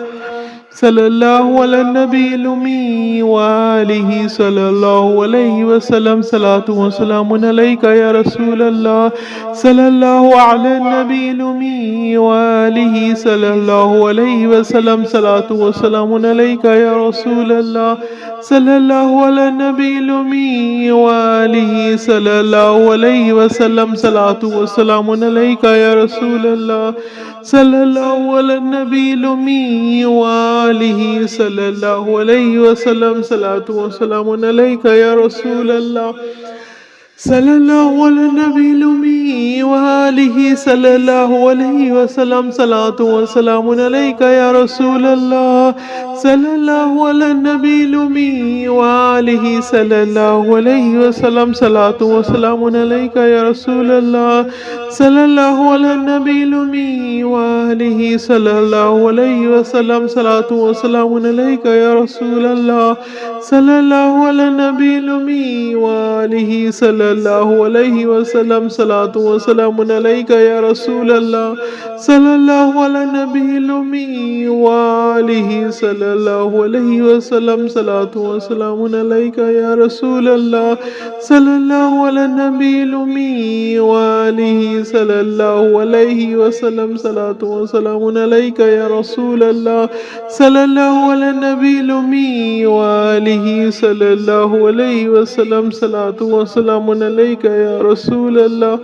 صلى الله على النبي الأمي وآله صلى الله عليه وسلم صلاة وسلام عليك يا رسول الله صلى الله على النبي الأمي وآله صلى الله عليه وسلم صلاة وسلام عليك يا رسول الله صلى الله على النبي الأمي وآله صلى الله عليه وسلم صلاة وسلام عليك يا رسول الله صلى الله على النبي الأمي وآله صلى الله عليه وسلم صلاة وسلام عليك يا رسول الله صلى الله على النبي الأمي وآله صلى الله عليه وسلم صلاة وسلام عليك يا رسول الله صلى الله على النبي الأمي وآله صلى الله عليه وسلم صلاة وسلام عليك يا رسول الله صلى الله على النبي الأمي وآله صلى الله عليه وسلم صلاة وسلام عليك يا رسول الله صلى الله على النبي الأمي وآله صلى الله عليه وسلم صلاة وسلام عليك يا رسول الله صلى الله على النبي الأمي وآله صلى الله عليه وسلم صلاة وسلام عليك يا رسول الله صلى الله على النبي الأمي وآله صلى الله عليه وسلم صلاة وسلام عليك يا رسول الله صلى الله على النبي الأمي وآله صلى الله عليه وسلم صلاة وسلام عليك يا رسول الله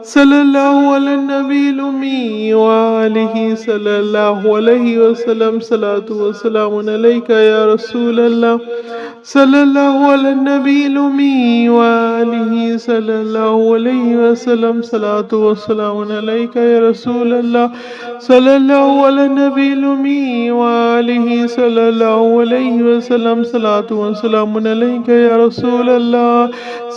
صلى الله على النبي الأمي وآله صلى الله عليه وسلم صلاة وسلام عليك يا رسول الله صلى الله على النبي الأمي وآله صلى الله عليه وسلم صلاة وسلام عليك يا رسول الله صلى الله على النبي الأمي وآله صلى الله عليه وسلم صلاة وسلام عليك يا رسول الله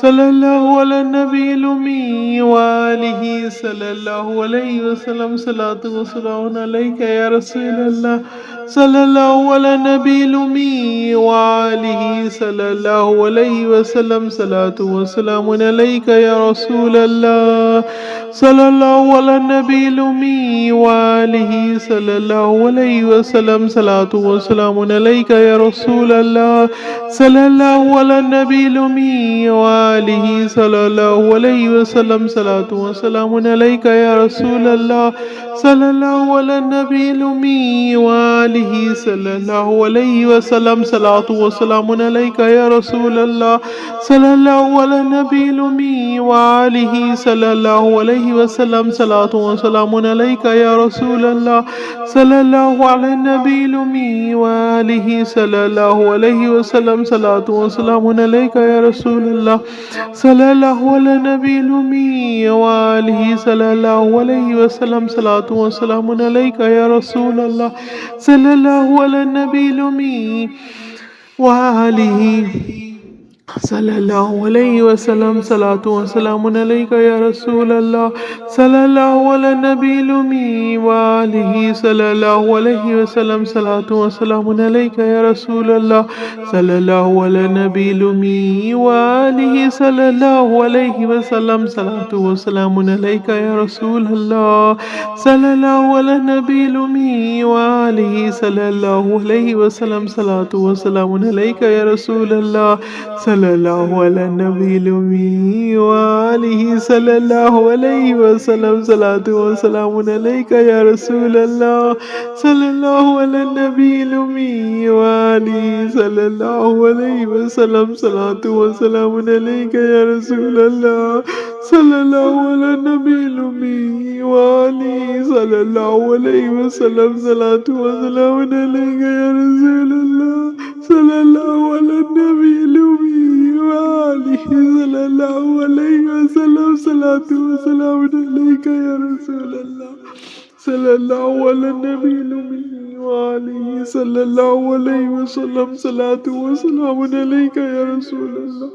صلى الله على النبي الأمي وآله صلى الله عليه وسلم صلاة وسلام عليك يا رسول الله صلى الله على النبي الأمي وآله صلى الله عليه وسلم صلاة وسلام عليك يا رسول الله صلى الله على النبي الأمي وآله صلى الله عليه وسلم صلاة وسلام عليك يا رسول الله صلى الله على النبي الأمي وآله وآله صلى الله عليه وسلم صلاة وسلام عليك يا رسول الله صلى الله على النبي الأمي وآله صلى الله عليه وسلم صلاة وسلام عليك يا رسول الله صلى الله على النبي الأمي وآله صلى الله عليه وسلم صلاة وسلام عليك يا رسول الله صلى الله على النبي الأمي وآله صلى الله عليه وسلم صلاة وسلام عليك يا رسول الله صلى الله على النبي الأمي وآله صلى الله عليه وسلم صلاة وسلام عليك يا رسول الله صلى الله على النبي الأمي وآله صلى الله عليه وسلم صلاة وسلام عليك يا رسول الله صلى الله على النبي الأمي وآله صلى الله عليه وسلم صلاة وسلام عليك يا رسول الله صلى الله على النبي الأمي وآله صلى الله عليه وسلم صلاة وسلام عليك يا رسول الله صلى الله على النبي الأمي وآله صلى الله عليه وسلم صلاة وسلام عليك يا رسول الله صلى الله على النبي الأمي وآله صلى الله عليه وسلم صلاة وسلام عليك يا رسول الله صلى الله على النبي الأمي وآله صلى الله عليه وسلم صلاة وسلام عليك يا رسول الله صلى الله على النبي الأمي وآله صلى الله عليه وسلم صلاة وسلام عليك يا رسول الله صلى الله على النبي الأمي وآله صلى الله عليه وسلم صلاة وسلام عليك يا رسول الله صلى الله على النبي الأمي وآله صلى الله عليه وسلم صلاة وسلام عليك يا رسول الله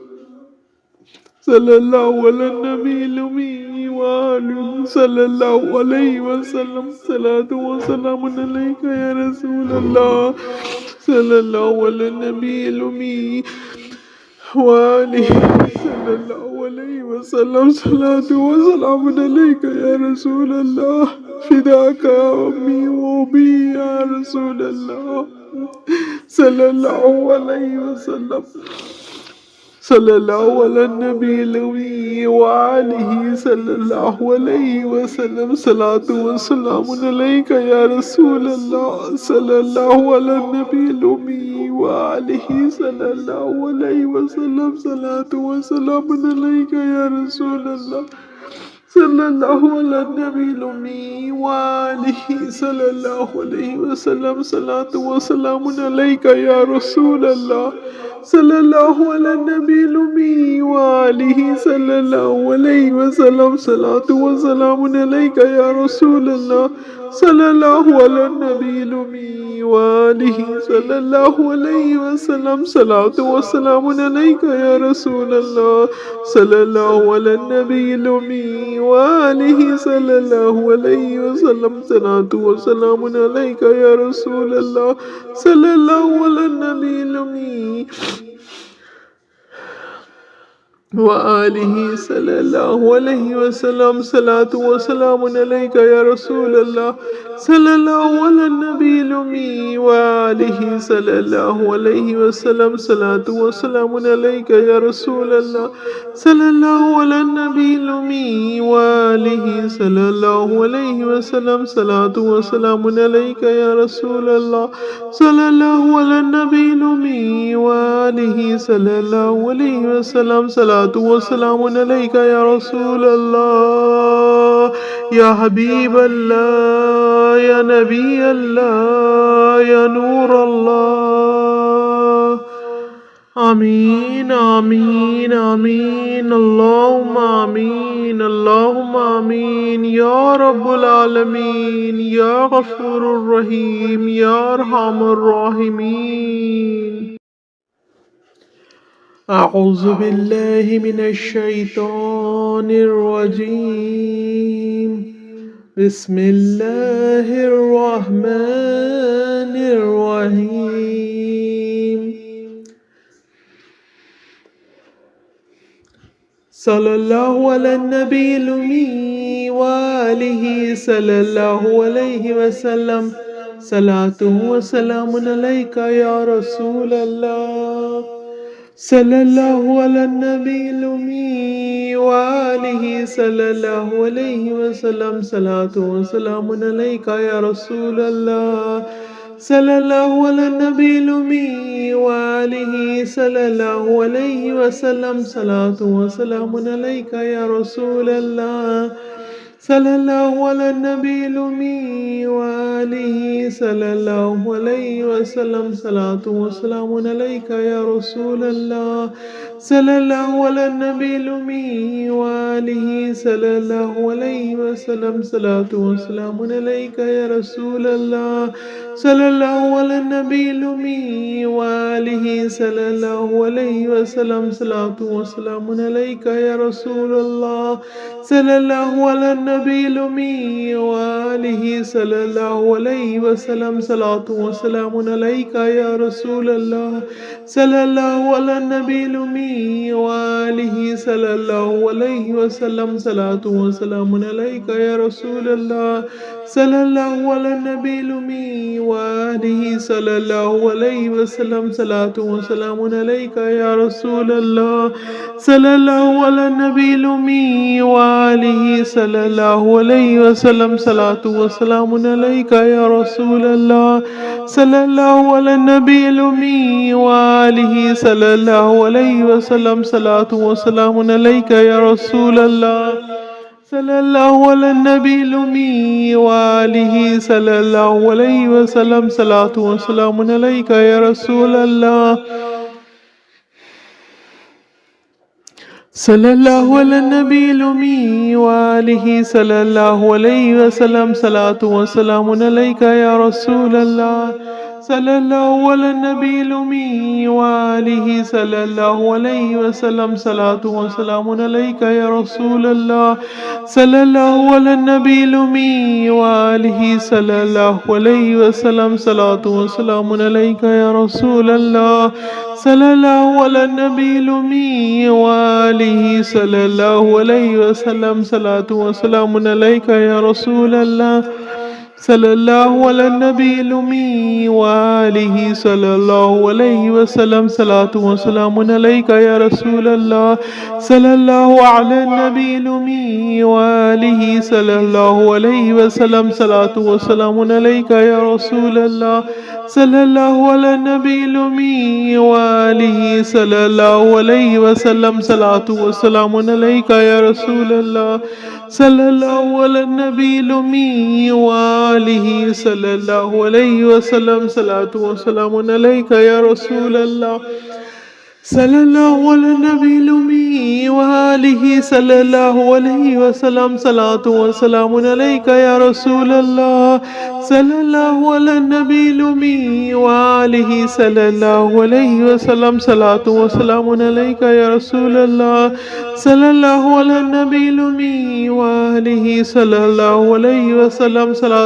صلى الله على النبي الأمي وآله صلى الله عليه وسلم صلاة وسلام عليك يا رسول الله صلى الله على النبي الأمي وآله صلى الله عليه وسلم صلاة وسلام عليك يا رسول الله فداك أمي وأبي يا رسول الله صلى الله عليه وسلم صلى الله على النبي الأمي وآله صلى الله عليه وسلم صلاة وسلام عليك يا رسول الله صلى الله على النبي الأمي وآله صلى الله عليه وسلم صلاة وسلام عليك يا رسول الله صلى الله على النبي الأمي وآله صلى الله عليه وسلم صلاة وسلام عليك يا رسول الله صلى الله على النبي الأمي وآله صلى الله عليه وسلم صلاة وسلام عليك يا رسول الله صلى الله على النبي الأمي وآله صلى الله عليه وسلم صلاة وسلام عليك يا رسول الله صلى الله على النبي الأمي وآله صلى الله عليه وسلم صلاة وسلام عليك يا رسول الله صلى الله على النبي الأمي وآله صلى الله عليه وسلم صلاة وسلام عليك يا رسول الله صلى الله على النبي الأمي وآله صلى الله عليه وسلم صلاة وسلام عليك يا رسول الله صلى الله على النبي الأمي وآله صلى الله عليه وسلم صلاة وسلام عليك يا رسول الله صلى الله على النبي الأمي وآله صلى الله عليه وسلم صلاة وسلام عليك يا رسول الله يا حبيب الله يا نبي الله يا نور الله آمين آمين آمين اللهم آمين اللهم آمين يا رب العالمين يا غفور الرحيم يا أرحم الراحمين أعوذ بالله من الشيطان الرجيم بسم الله الرحمن الرحيم صلى الله على النبي الأمي وآله صلى الله عليه وسلم صلاة وسلام عليك يا رسول الله صلى الله على النبي الأمي وآله صلى الله عليه وسلم صلاة وسلام عليك يا رسول الله صلى الله على النبي الأمي وآله صلى الله عليه وسلم صلاة وسلام عليك يا رسول الله صلى الله على النبي الأمي وآله صلى الله عليه وسلم صلاة وسلام عليك يا رسول الله صلى الله على النبي الأمي وآله صلى الله عليه وسلم صلاة وسلام عليك يا رسول الله صلى الله على النبي الأمي وآله صلى الله عليه وسلم صلاة وسلام عليك يا رسول الله صلى الله على النبي الأمي وآله صلى الله عليه وسلم صلاة وسلام عليك يا رسول الله صلى الله على النبي الأمي وآله صلى الله عليه وسلم صلاة وسلام عليك يا رسول الله صلى الله على النبي الأمي وآله صلى الله عليه وسلم صلاة وسلام عليك يا رسول الله صلى الله على النبي الأمي وآله صلى الله عليه وسلم صلاة وسلام عليك يا رسول الله صلى الله على النبي الأمي وآله صلى الله عليه وسلم صلاة وسلام عليك يا رسول الله صلى الله على النبي الأمي وآله صلى الله عليه وسلم صلاة وسلام عليك يا رسول الله صلى الله على النبي الأمي وآله صلى الله عليه وسلم صلاة وسلام عليك يا رسول الله صلى الله على النبي الأمي وآله صلى الله عليه وسلم صلاة وسلام عليك يا رسول الله صلى الله على النبي الأمي وآله صلى الله عليه وسلم صلاة وسلام عليك يا رسول الله صلى الله على النبي الأمي وآله صلى الله عليه وسلم صلاة وسلام عليك يا رسول الله صلى الله على النبي الأمي وآله صلى الله عليه وسلم صلاة وسلام عليك يا رسول الله صلى الله على النبي الأمي وآله صلى الله عليه وسلم صلاة وسلام عليك يا رسول الله صلى الله على النبي الأمي وآله صلى الله عليه وسلم صلاة وسلام عليك يا رسول الله صلى الله على النبي الأمي وآله صلى الله عليه وسلم صلاة وسلام عليك يا رسول الله صلى الله على النبي الأمي وآله صلى الله عليه وسلم صلاة وسلام عليك يا رسول الله صلى الله على النبي الأمي وآله صلى الله عليه وسلم صلاة وسلام عليك يا رسول الله صلى الله على النبي الأمي وآله صلى الله عليه وسلم صلاة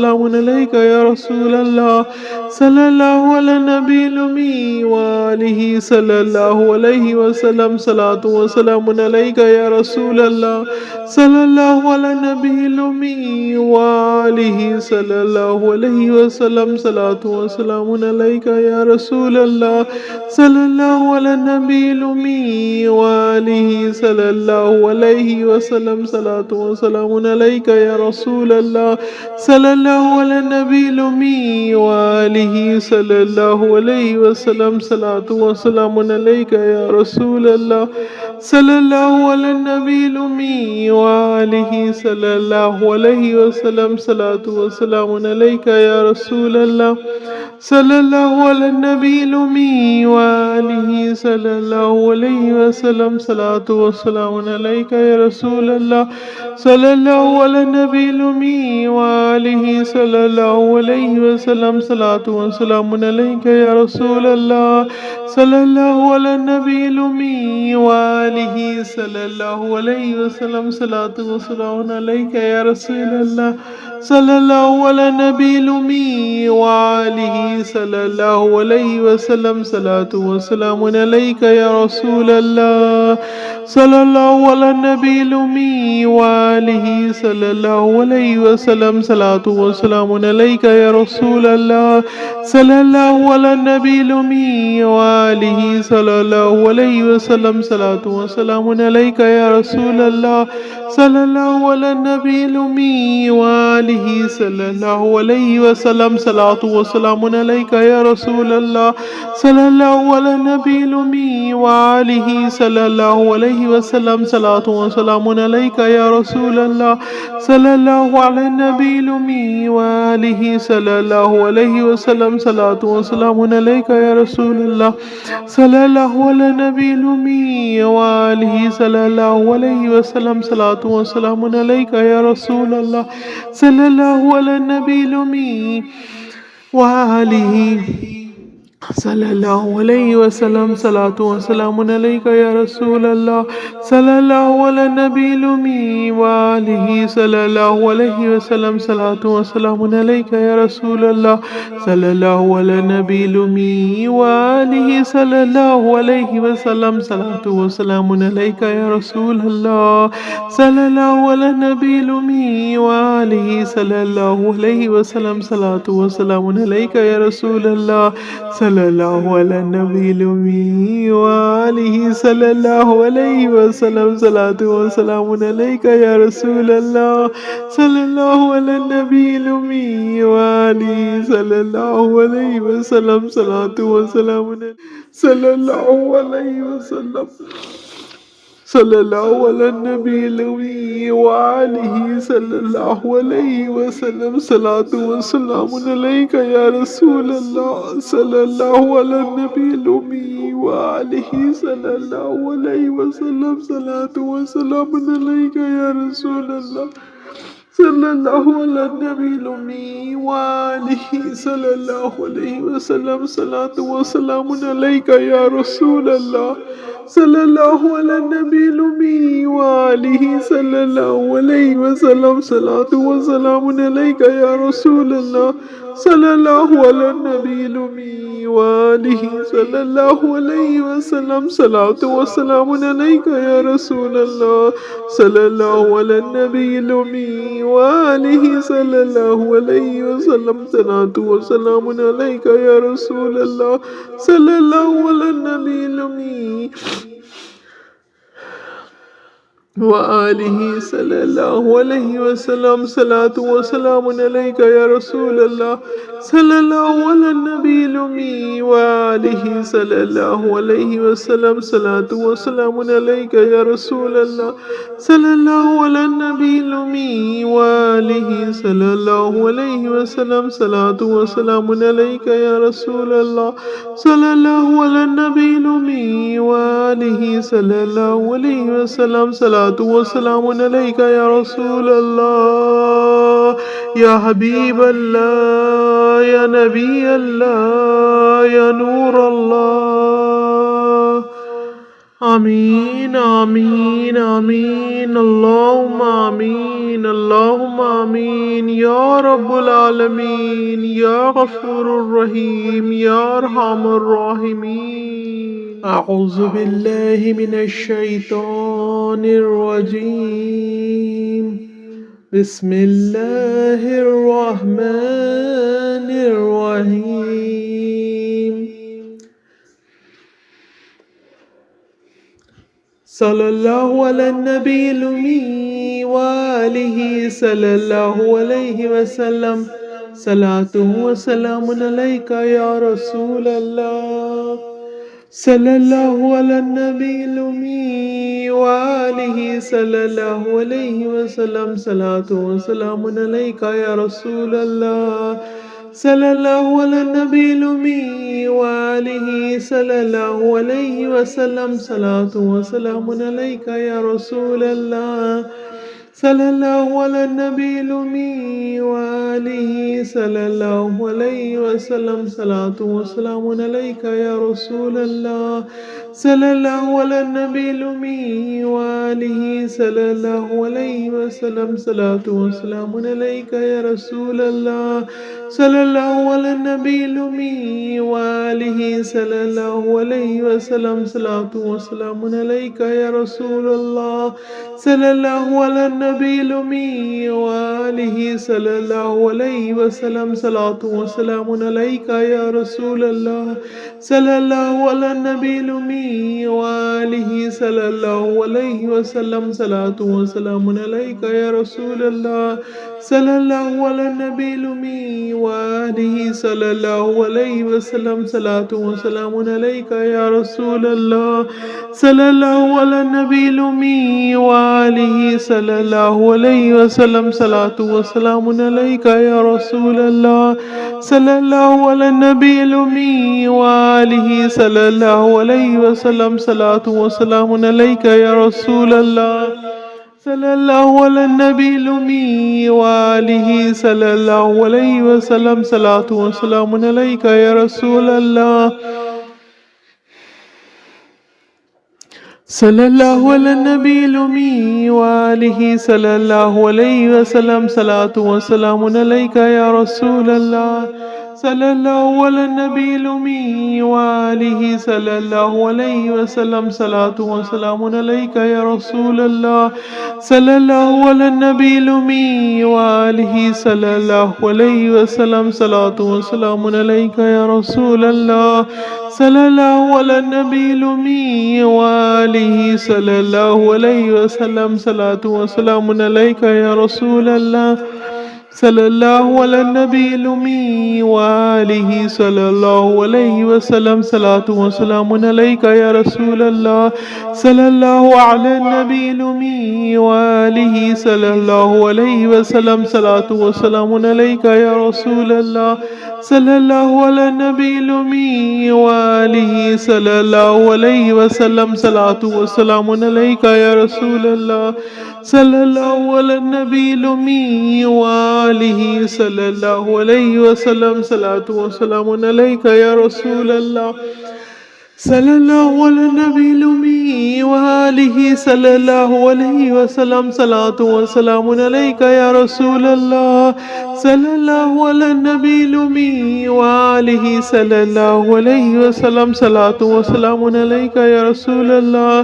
وسلام عليك يا رسول الله صلى الله على النبي الأمي وآله صلى الله عليه وسلم صلاة وسلام عليك يا رسول الله صلى الله على النبي الأمي وآله صلى الله عليه وسلم صلاة وسلام عليك يا رسول الله صلى الله على النبي الأمي وآله صلى الله عليه وسلم صلاة وسلام عليك يا رسول الله صلى الله على النبي الأمي وآله صلى الله عليه وسلم صلاة وسلام عليك يا رسول الله صلى الله على النبي الأمي وآله صلى الله عليه وسلم صلاة وسلام عليك يا رسول الله صلى الله على النبي الأمي وآله صلى الله عليه وسلم صلاة وسلام عليك يا رسول الله صلى الله على النبي الأمي وآله صلى الله عليه وسلم صلاة وسلام عليك يا رسول الله صلى الله على النبي الأمي وآله صلى الله عليه وسلم صلاة وسلام عليك يا رسول الله صلى الله على النبي الأمي وآله صلى الله عليه وسلم صلاة وسلام عليك يا رسول الله صلى الله على النبي الأمي وآله صلى الله عليه وسلم صلاة وسلام عليك يا رسول الله صلى الله على النبي الأمي وآله صلى الله عليه وسلم صلاة وسلام عليك يا رسول الله صلى الله على النبي الأمي وآله صلى الله عليه وسلم صلاة وسلام عليك يا رسول الله صلى الله على النبي الأمي وآله صلى الله عليه وسلم صلاة وسلام عليك يا رسول الله صلى الله على النبي الأمي وآله صلى الله عليه وسلم صلاة وسلام عليك يا رسول الله صلى الله على النبي الأمي وآله صلى الله عليه وسلم صلاة وسلام عليك يا رسول الله صلى الله على النبي الأمي وآله صلى الله عليه وسلم صلاة وسلام عليك يا رسول الله صلى الله على النبي الأمي وآله صلى الله عليه وسلم صلاة وسلام عليك يا رسول الله صلى الله على النبي الأمي وآله صلى الله عليه وسلم صلاة وسلام عليك يا رسول الله صلى الله على النبي الأمي وآله صلى الله عليه وسلم صلاة وسلام عليك يا رسول الله صلى الله على النبي الأمي وآله صلى الله عليه وسلم صلاة وسلام عليك يا رسول الله صلى الله على النبي الأمي وآله صلى الله عليه وسلم صلاة وسلام عليك صلى الله عليه وسلم صلى الله على النبي الأمي وآله صلى الله عليه وسلم صلاة وسلام عليك يا رسول الله صلى الله على النبي الأمي وآله صلى الله عليه وسلم صلاة وسلام عليك يا رسول الله صلى الله على النبي الأمي وآله صلى الله عليه وسلم صلاة وسلام عليك يا رسول الله صلى الله على النبي الأمي وآله صلى الله عليه وسلم صلاة وسلام عليك يا رسول الله صلى الله على النبي الأمي وآله صلى الله عليه وسلم صلاة وسلام عليك يا رسول الله صلى الله على النبي الأمي وآله صلى الله عليه وسلم صلاة وسلام عليك يا رسول الله صلى الله على النبي الأمي وآله صلى الله عليه وسلم صلاة وسلام عليك يا رسول الله صلى الله على النبي الأمي وآله صلى الله عليه وسلم صلاة وسلام عليك يا رسول الله صلى الله على النبي الأمي وآله صلى الله عليه وسلم صلاة وسلام عليك يا رسول الله صلى الله على النبي الأمي وآله صلى الله عليه وسلم صلاة وسلام عليك يا رسول الله يا حبيب الله يا نبي الله يا نور الله آمين آمين آمين اللهم آمين اللهم آمين يا رب العالمين يا غفور الرحيم يا أرحم الراحمين أعوذ بالله من الشيطان الرجيم بسم الله الرحمن الرحيم صلى الله على النبي الأمي وآله صلى الله عليه وسلم صلاة وسلام عليك يا رسول الله صلى الله على النبي الأمي وآله صلى الله عليه وسلم صلاة وسلام عليك يا رسول الله صلى الله على النبي الأمي وآله صلى الله عليه وسلم صلاة وسلام عليك يا رسول الله صلى الله على النبي الأمي وآله صلى الله عليه وسلم صلاة وسلام عليك يا رسول الله صلى الله على النبي الأمي وآله صلى الله عليه وسلم صلاة وسلام عليك يا رسول الله صلى الله على النبي الأمي وآله صلى الله عليه وسلم صلاة وسلام عليك يا رسول الله صلى الله على النبي الأمي وآله صلى الله عليه وسلم صلاة وسلام عليك يا رسول الله صلى الله على النبي الأمي وآله صلى الله عليه وسلم صلاة وسلام عليك يا رسول الله صلى الله على النبي الأمي وآله صلى الله عليه وسلم صلاة وسلام عليك يا رسول الله صلى الله على النبي الأمي وآله صلى الله عليه وسلم صلاة وسلام عليك يا رسول الله صلى الله على النبي الأمي وآله صلى الله عليه وسلم صلاة وسلام عليك يا رسول الله صلى الله على النبي الأمي وآله صلى الله عليه وسلم صلاة وسلام عليك يا رسول الله صلى الله على النبي الأمي وآله صلى الله عليه وسلم صلاة وسلام عليك يا رسول الله صلى الله على النبي الأمي وآله صلى الله عليه وسلم صلاة وسلام عليك يا رسول الله صلى الله على النبي الأمي وآله صلى الله عليه وسلم صلاة وسلام عليك يا رسول الله صلى الله على النبي الأمي وآله صلى الله عليه وسلم صلاة وسلام عليك يا رسول الله صلى الله على النبي الأمي وآله صلى الله عليه وسلم صلاة وسلام عليك يا رسول الله صلى الله على النبي الأمي وآله صلى الله عليه وسلم صلاة وسلام عليك يا رسول الله صلى الله على النبي الأمي وآله صلى الله عليه وسلم صلاة وسلام عليك يا رسول الله صلى الله على النبي الأمي وآله صلى الله عليه وسلم صلاة وسلام عليك يا رسول الله صلى الله على النبي الأمي وآله صلى الله عليه وسلم صلاة وسلام عليك يا رسول الله صلى الله على النبي الأمي وآله صلى الله عليه وسلم صلاة وسلام عليك يا رسول الله صلى الله على النبي الأمي وآله صلى الله عليه وسلم صلاة وسلام عليك يا رسول الله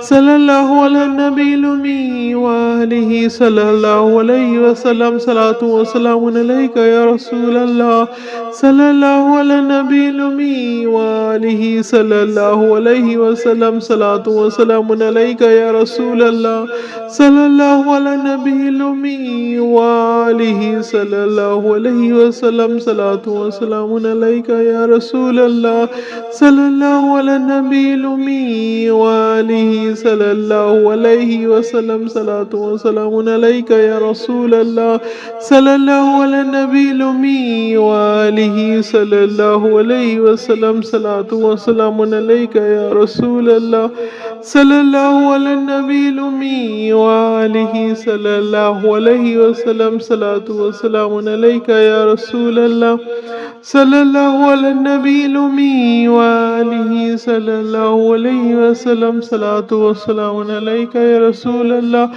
صلى الله على النبي الأمي وآله صلى الله عليه وسلم صلاة وسلام عليك يا رسول الله صلى الله على النبي الأمي وآله صلى الله عليه وسلم صلاة وسلام عليك يا رسول الله صلى الله على النبي الأمي وآله صلى الله عليه وسلم صلاة وسلام عليك يا رسول الله صلى الله على النبي الأمي وآله صلى الله عليه وسلم صلاة وسلام عليك يا رسول الله صلى الله على النبي الأمي وآله صلى الله عليه وسلم صلاة وسلام عليك يا رسول الله صلى الله على النبي الأمي وآله صلى الله عليه وسلم صلاة وسلام عليك يا رسول الله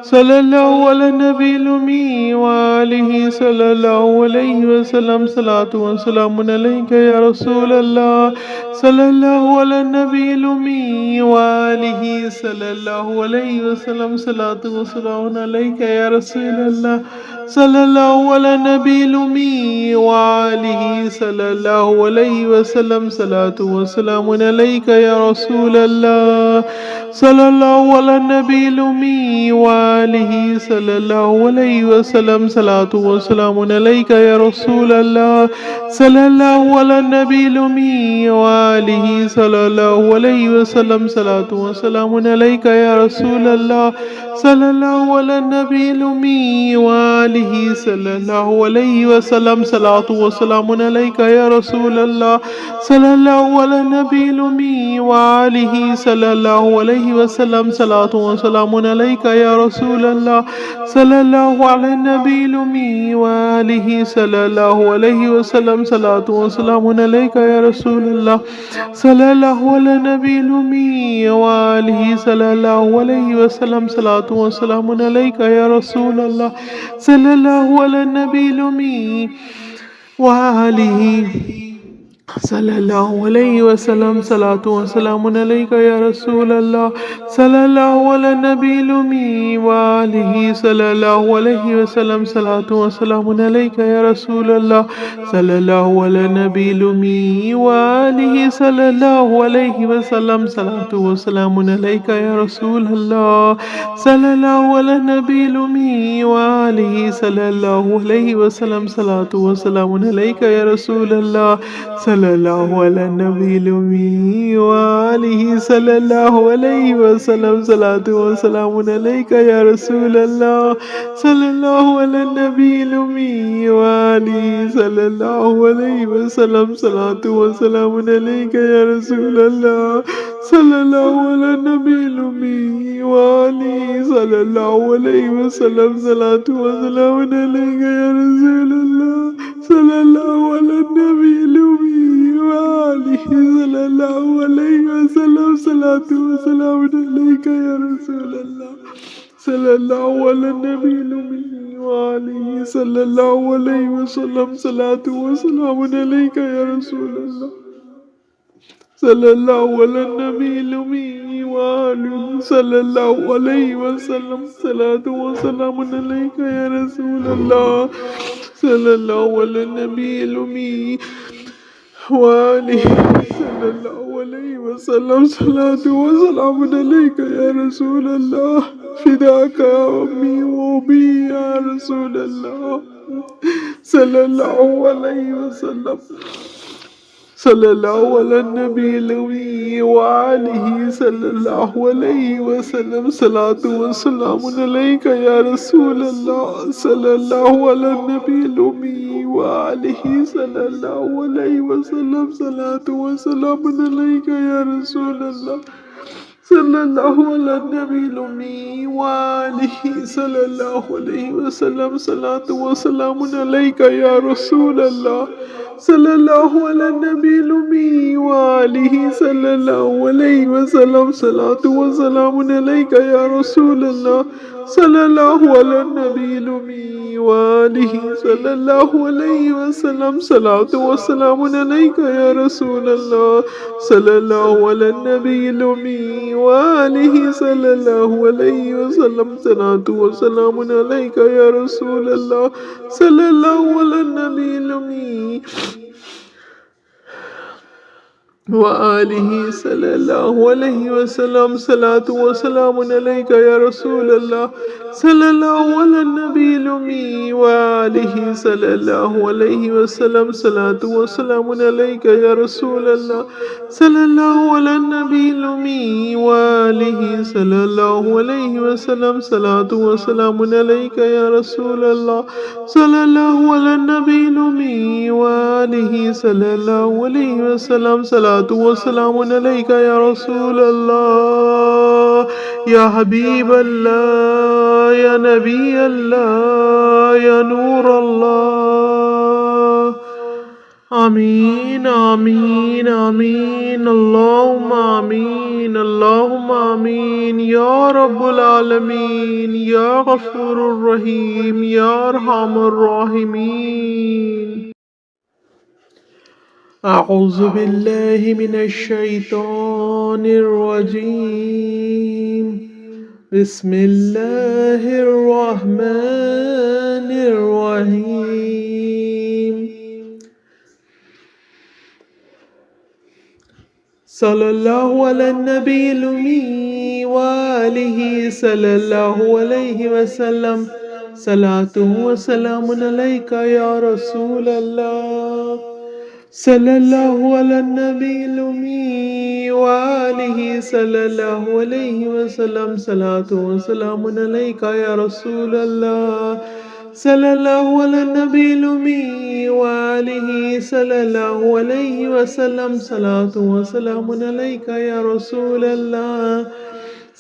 صلى الله على النبي الأمي وآله صلى الله عليه وسلم صلاة وسلام عليك يا رسول الله صلى الله على النبي الأمي وآله صلى الله عليه وسلم صلاة وسلام عليك يا رسول الله صلى الله على النبي الأمي وآله صلى الله عليه وسلم صلاة وسلام عليك يا رسول الله صلى الله على النبي الأمي وآله صلى الله عليه وسلم صلاة وسلام عليك يا رسول الله صلى الله على النبي الأمي وآله وآله صلى الله عليه وسلم صلاة وسلام عليك يا رسول الله صلى الله على النبي الأمي وآله صلى الله عليه وسلم صلاة وسلام عليك يا رسول الله صلى الله على النبي الأمي وآله صلى الله عليه وسلم صلاة وسلام عليك يا رسول الله صلى الله على النبي الأمي وآله صلى الله عليه وسلم صلاة وسلام عليك يا رسول الله صلى الله على النبي الأمي وآله صلى الله عليه وسلم صلاة وسلام عليك يا رسول الله صلى الله على النبي الأمي وآله صلى الله عليه وسلم صلاة وسلام عليك يا رسول الله صلى الله على النبي الأمي وآله صلى الله عليه وسلم صلاة وسلام عليك يا رسول الله صلى الله على النبي الأمي وآله صلى الله عليه وسلم صلاة وسلام عليك يا رسول الله صلى الله على النبي الأمي وآله صلى الله عليه وسلم صلاة وسلام عليك يا رسول الله صلى الله على النبي الأمي وآله صلى الله عليه وسلم صلاة وسلام عليك يا رسول الله صلى الله على النبي الأمي وآله صلى الله عليه وسلم صلاة وسلام عليك يا رسول الله صلى الله على النبي الأمي وآله صلى الله عليه وسلم صلاة وسلام عليك يا رسول الله صلى الله على النبي الأمي وآله صلى الله عليه وسلم صلاة وسلام عليك يا رسول الله صلى الله على النبي الأمي وآله صلى الله عليه وسلم صلاة وسلام عليك يا رسول الله صلى الله على النبي الأمي وآله صلى الله عليه وسلم صلاة وسلام عليك يا رسول الله صلى الله على النبي الأمي وآله صلى الله عليه وسلم صلاة وسلام عليك يا رسول الله فداك أمي وأبي يا رسول الله صلى الله عليه وسلم صلى الله على النبي الأمي وآله صلى الله عليه وسلم صلاة وسلام عليك يا رسول الله صلى الله على النبي الأمي وآله صلى الله عليه وسلم صلاة وسلام عليك يا رسول الله صلى الله على النبي الأمي وآله صلى الله عليه وسلم صلاة وسلام عليك يا رسول الله صلى الله على النبي الأمي وآله صلى الله عليه وسلم صلاة وسلام عليك يا رسول الله صلى الله على النبي الأمي وآله صلى الله عليه وسلم صلاة وسلام عليك يا رسول الله صلى الله على النبي الأمي وآله صلى الله عليه وسلم صلاة وسلام عليك يا رسول الله صلى الله على النبي الأمي وآله صلى الله عليه وسلم صلاة وسلام عليك يا رسول الله صلى الله على النبي الأمي وآله صلى الله عليه وسلم صلاة وسلام عليك يا رسول الله صلى الله على النبي الأمي وآله صلى الله عليه وسلم صلاة وسلام عليك يا رسول الله صلى الله على النبي الأمي وآله صلى الله عليه وسلم صلاة وسلام عليك يا رسول الله يا حبيب الله يا نبي الله يا نور الله آمين آمين آمين اللهم آمين اللهم آمين يا رب العالمين يا غفور الرحيم يا أرحم الراحمين أعوذ بالله من الشيطان الرجيم بسم الله الرحمن الرحيم صلى الله على النبي الأمي وآله صلى الله عليه وسلم صلاة وسلام عليك يا رسول الله صلى الله على النبي الأمي وآله صلى الله عليه وسلم صلاة وسلام عليك يا رسول الله صلى الله على النبي الأمي وآله صلى الله عليه وسلم صلاة وسلام عليك يا رسول الله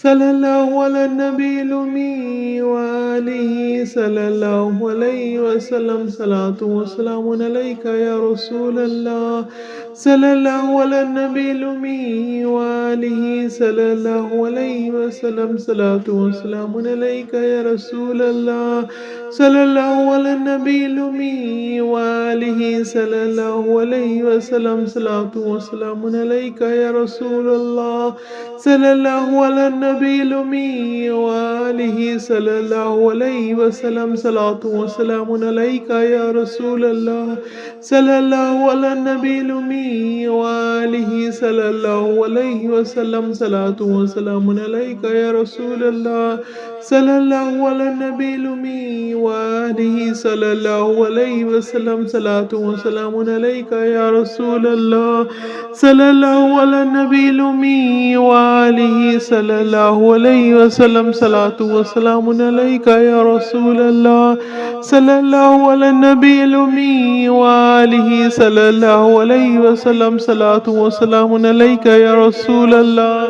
صلى الله على النبي الأمي وآله صلى الله عليه وسلم صلاة وسلام عليك يا رسول الله صلى الله على النبي الأمي وآله صلى الله عليه وسلم صلاة وسلام عليك يا رسول الله صلى الله على النبي الأمي وآله صلى الله عليه وسلم صلاة وسلام عليك يا رسول الله صلى الله على النبي الأمي وآله صلى الله عليه وسلم صلاة وسلام عليك يا رسول الله صلى الله على النبي الأمي وآله صلى الله عليه وسلم صلاة وسلام عليك يا رسول الله صلى الله على النبي الأمي وآله صلى الله عليه وسلم صلاة وسلام عليك يا رسول الله صلى الله على النبي الأمي وآله صلى الله عليه وسلم صلاة وسلام عليك يا رسول الله صلى الله على النبي الأمي وآله صلى الله عليه وسلم صلاة وسلام عليك يا رسول الله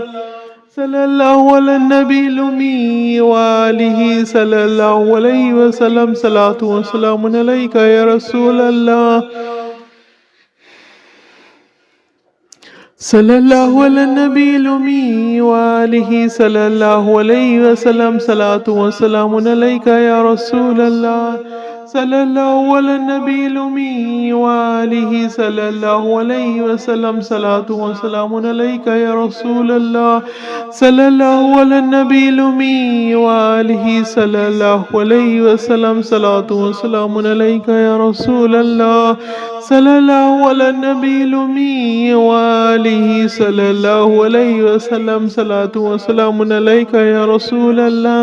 صلى الله على النبي الأمي وآله صلى الله عليه وسلم صلاة وسلام عليك يا رسول الله صلى الله على النبي الأمي وآله صلى الله عليه وسلم صلاة وسلام عليك يا رسول الله صلى الله على النبي الأمي وآله صلى الله عليه وسلم صلاة وسلام عليك يا رسول الله صلى الله على النبي الأمي وآله صلى الله عليه وسلم صلاة وسلام عليك يا رسول الله صلى الله على النبي الأمي وآله صلى الله عليه وسلم صلاة وسلام عليك يا رسول الله صلى الله على النبي الأمي وآله صلى الله عليه وسلم صلاة وسلام عليك يا رسول الله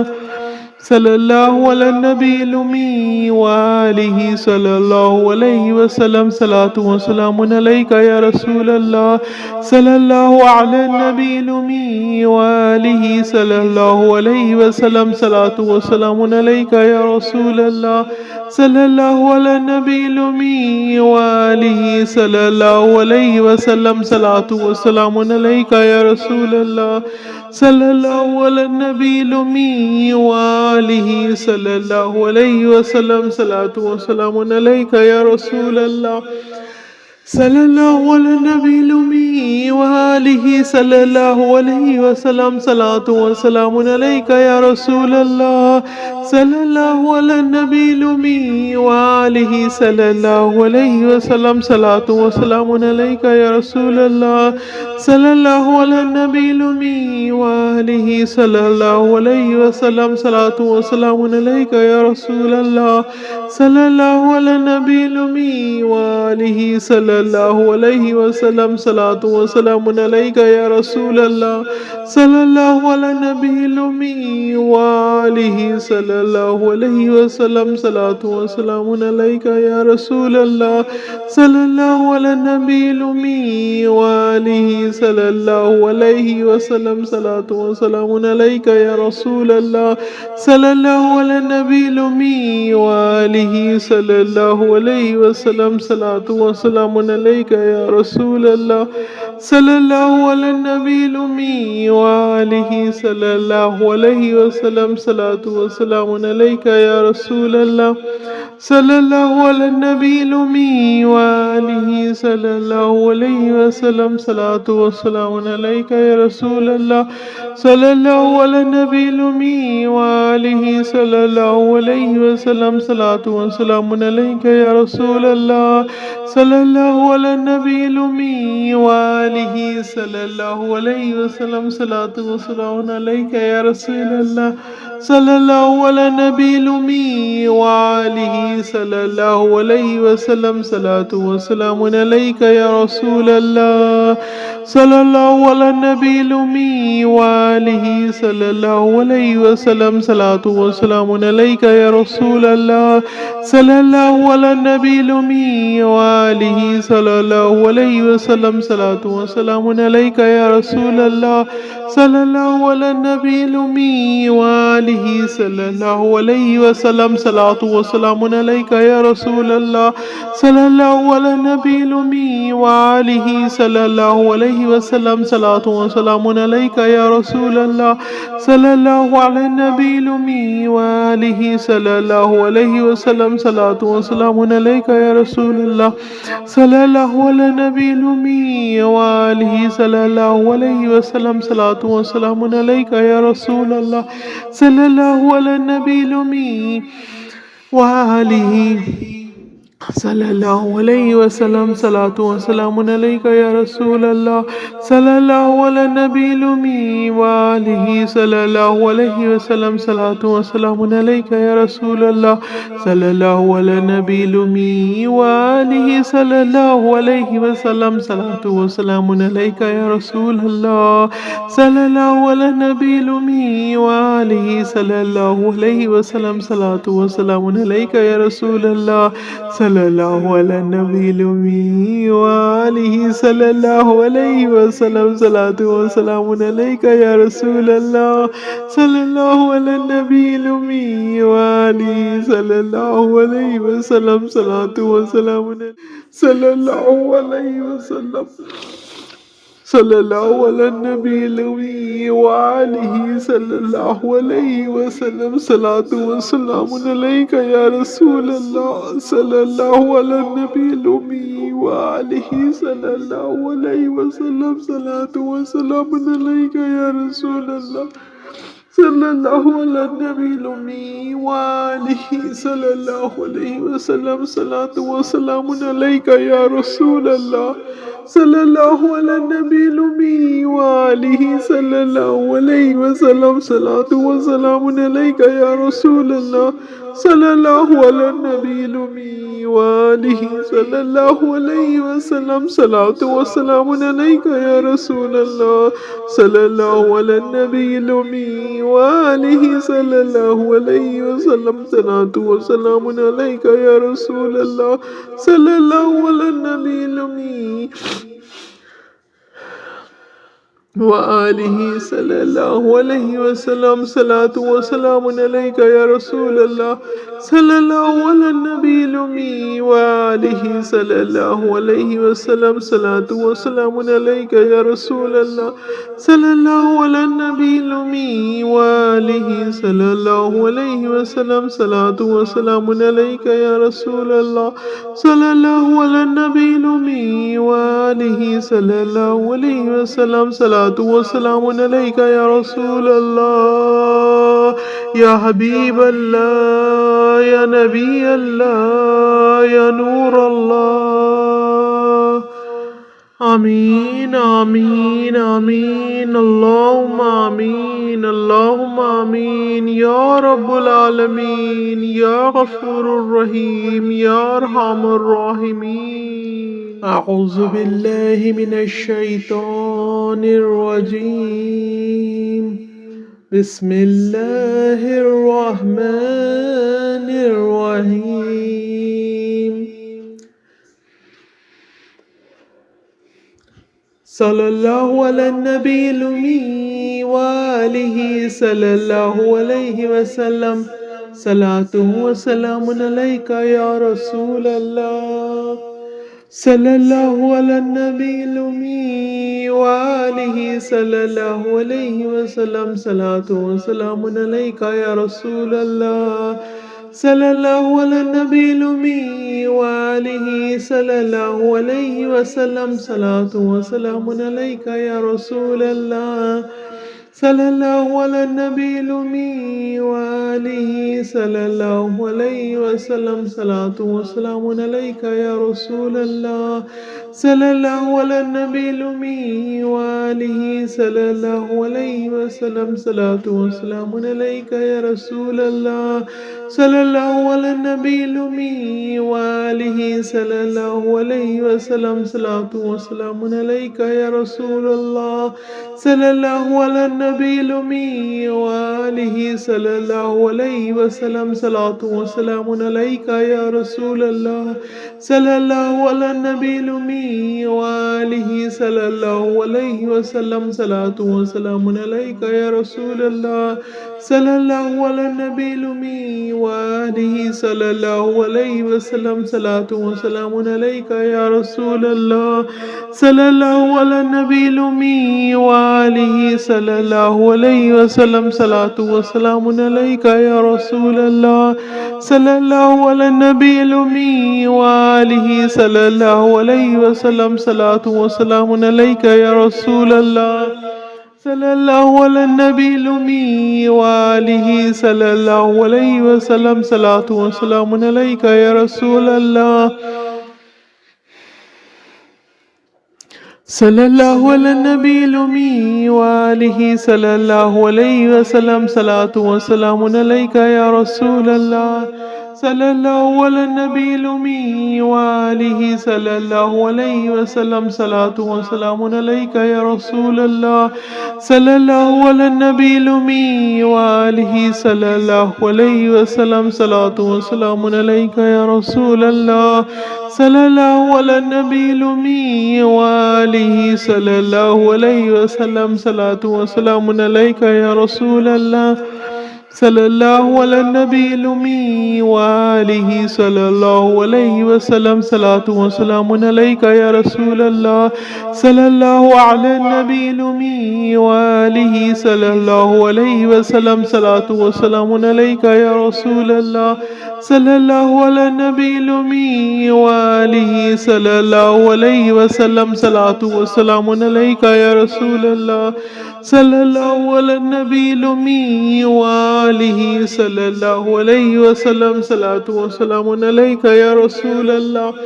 صلى الله على النبي الأمي وآله صلى الله عليه وسلم صلاة وسلام عليك يا رسول الله صلى الله على النبي الأمي وآله صلى الله عليه وسلم صلاة وسلام عليك يا رسول الله صلى الله على النبي الأمي وآله صلى الله عليه وسلم صلاة وسلام عليك يا رسول الله صلى الله على النبي الأمي وآله صلى الله عليه وسلم صلاة وسلام عليك يا رسول الله صلى الله على النبي الأمي وآله صلى الله عليه وسلم صلاة وسلام عليك يا رسول الله صلى الله على النبي الأمي وآله صلى الله عليه وسلم صلاة وسلام عليك يا رسول الله صلى الله على النبي الأمي وآله صلى الله عليه وسلم صلاة وسلام عليك يا رسول الله صلى الله على النبي الأمي وآله صلى الله عليه وسلم صلاة وسلام عليك يا رسول الله صلى الله على النبي الأمي وآله صلى الله عليه وسلم صلاة وسلام عليك يا رسول الله صلى الله على النبي الأمي وآله صلى الله عليه وسلم صلاة وسلام عليك يا رسول الله صلى الله على النبي الأمي وآله صلى الله عليه وسلم صلاة وسلام عليك يا رسول الله صلى الله على النبي الأمي وآله صلى الله عليه وسلم صلاة وسلام عليك يا رسول الله صلى الله على النبي الأمي وآله صلى الله عليه وسلم صلاة وسلام عليك يا رسول الله صلى الله على النبي الأمي وآله صلى الله عليه وسلم صلاة وسلام عليك يا رسول الله صلى الله على النبي الأمي وآله صلى الله عليه وسلم صلاة وسلام عليك يا رسول الله صلى الله على النبي الأمي وآله صلى الله عليه وسلم صلاة وسلام عليك يا رسول الله صلى الله على النبي الأمي وآله صلى الله عليه وسلم صلاة وسلام عليك يا رسول الله صلى الله على النبي الأمي وآله صلى الله عليه وسلم صلاة وسلام عليك يا رسول الله صلى الله على النبي الأمي وآله صلى الله عليه وسلم صلاة وسلام عليك يا رسول الله صلى الله على النبي الأمي وآله صلى الله عليه وسلم صلاة وسلام عليك يا رسول الله صلى الله على النبي الأمي وآله صلى الله عليه وسلم صلاة وسلام عليك يا رسول الله صلى الله على النبي الأمي وآله صلى الله عليه وسلم صلاة وسلام عليك يا رسول الله صلى الله على النبي الأمي وآله صلى الله عليه وسلم صلاة وسلام عليك يا رسول الله صلى الله على النبي الأمي وآله صلى الله عليه وسلم صلاة وسلام عليك يا رسول الله صلى الله على النبي الأمي وآله صلى الله عليه وسلم صلاة وسلام عليك يا رسول الله صلى الله على النبي الأمي وآله صلى الله عليه وسلم صلاة وسلام عليك يا رسول الله صلى الله على النبي الأمي وآله صلى الله عليه وسلم صلاة وسلام صلى الله عليه وسلم صلى الله على النبي الأمي وآله صلى الله عليه وسلم صلاة وسلام عليك يا رسول الله صلى الله على النبي الأمي وآله صلى الله عليه وسلم صلاة وسلام عليك يا رسول الله صلى الله على النبي الأمي وآله صلى الله عليه وسلم صلاة وسلام عليك يا رسول الله صلى الله على النبي الأمي وآله صلى الله عليه وسلم صلاة وسلام عليك يا رسول الله صلى الله على النبي الأمي وآله صلى الله عليه وسلم صلاة وسلام عليك يا رسول الله صلى الله على النبي الأمي وآله صلى الله عليه وسلم صلاة وسلام عليك يا رسول الله صلى الله على النبي الأمي وآله صلى الله عليه وسلم صلاة وسلام عليك يا رسول الله صلى الله على النبي الأمي وآله صلى الله عليه وسلم صلاة وسلام عليك يا رسول الله صلى الله على النبي الأمي وآله صلى الله عليه وسلم صلاة وسلام عليك يا رسول الله صلى الله على النبي الأمي وآله صلى الله عليه وسلم صلاة وسلام عليك يا رسول الله يا حبيب الله يا نبي الله يا نور الله آمين آمين آمين اللهم آمين اللهم آمين يا رب العالمين يا غفور الرحيم يا أرحم الراحمين أعوذ بالله من الشيطان الرجيم بسم الله الرحمن الرحيم صلى الله على النبي الأمي وآله صلى الله عليه وسلم صلاة وسلام عليك يا رسول الله صلى الله على النبي الأمي وآله صلى الله عليه وسلم صلاة وسلام عليك يا رسول الله صلى الله على النبي الأمي وآله صلى الله عليه وسلم صلاة وسلام عليك يا رسول الله صلى الله على النبي الأمي وآله صلى الله عليه وسلم صلاة وسلام عليك يا رسول الله صلى الله على النبي الأمي وآله صلى الله عليه وسلم صلاة وسلام عليك يا رسول الله صلى الله على النبي الأمي وآله صلى الله عليه وسلم صلاة وسلام عليك يا رسول الله صلى الله على النبي الأمي وآله صلى الله عليه وسلم صلاة وسلام عليك يا رسول الله صلى الله على النبي الأمي وآله صلى الله عليه وسلم صلاة وسلام عليك يا رسول الله صلى الله على النبي الأمي وآله صلى الله عليه وسلم صلاة وسلام عليك يا رسول الله صلى الله على النبي الأمي وآله صلى الله عليه وسلم صلاة وسلام عليك يا رسول الله صلى الله على النبي الأمي وآله صلى الله عليه وسلم صلاة وسلام عليك يا رسول الله صلى الله على النبي الأمي وآله صلى الله عليه وسلم صلاة وسلام عليك يا رسول الله صلى الله على النبي الأمي وآله صلى الله عليه وسلم صلاة وسلام عليك يا رسول الله صلى الله على النبي الأمي وآله صلى الله عليه وسلم صلاة وسلام عليك يا رسول الله صلى الله على النبي الأمي وآله صلى الله عليه وسلم صلاة وسلام عليك يا رسول الله صلى الله على النبي الأمي وآله صلى الله عليه وسلم صلاة وسلام عليك يا رسول الله صلى الله على النبي الأمي وآله صلى الله عليه وسلم صلاة وسلام عليك يا رسول الله صلى الله على النبي الأمي وآله صلى الله عليه وسلم صلاة وسلام عليك يا رسول الله صلى الله على النبي الأمي وآله صلى الله عليه وسلم صلاة وسلام عليك يا رسول الله صلى الله على النبي الأمي وآله صلى الله عليه وسلم صلاة وسلام عليك يا رسول الله صلى الله على النبي الأمي وآله صلى الله عليه وسلم صلاة وسلام عليك يا رسول الله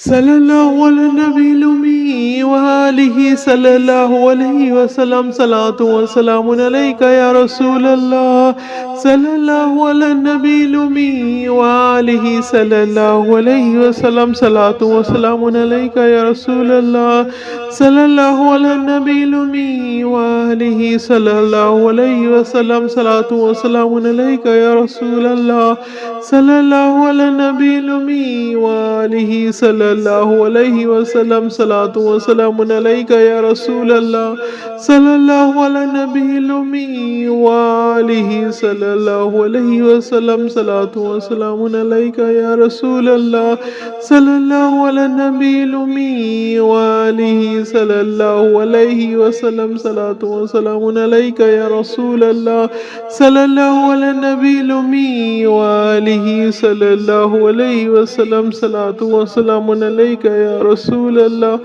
صلى الله على النبي الأمي وآله صلى الله عليه وسلم صلاة وسلام عليك يا رسول الله صلى الله على النبي الأمي وآله صلى الله عليه وسلم صلاة وسلام عليك يا رسول الله صلى الله على النبي الأمي وآله صلى الله عليه وسلم صلاة وسلام عليك يا رسول الله صلى الله على النبي الأمي وآله صلى الله عليه وسلم صلاة وسلام عليك يا رسول الله صلى الله على النبي الأمي وآله صلى الله عليه وسلم صلاة وسلام عليك يا رسول الله صلى الله على النبي الأمي وآله صلى الله عليه وسلم صلاة وسلام عليك يا رسول الله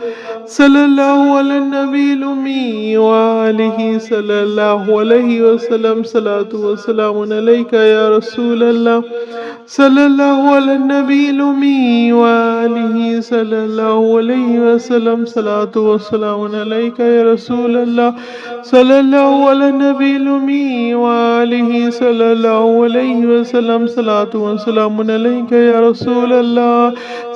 صلى الله على النبي الأمي وآله صلى الله عليه وسلم صلاة وسلام عليك يا رسول الله صلى الله على النبي الأمي وآله صلى الله عليه وسلم صلاة وسلام عليك يا رسول الله صلى الله على النبي الأمي وآله صلى الله عليه وسلم صلاة وسلام عليك يا رسول الله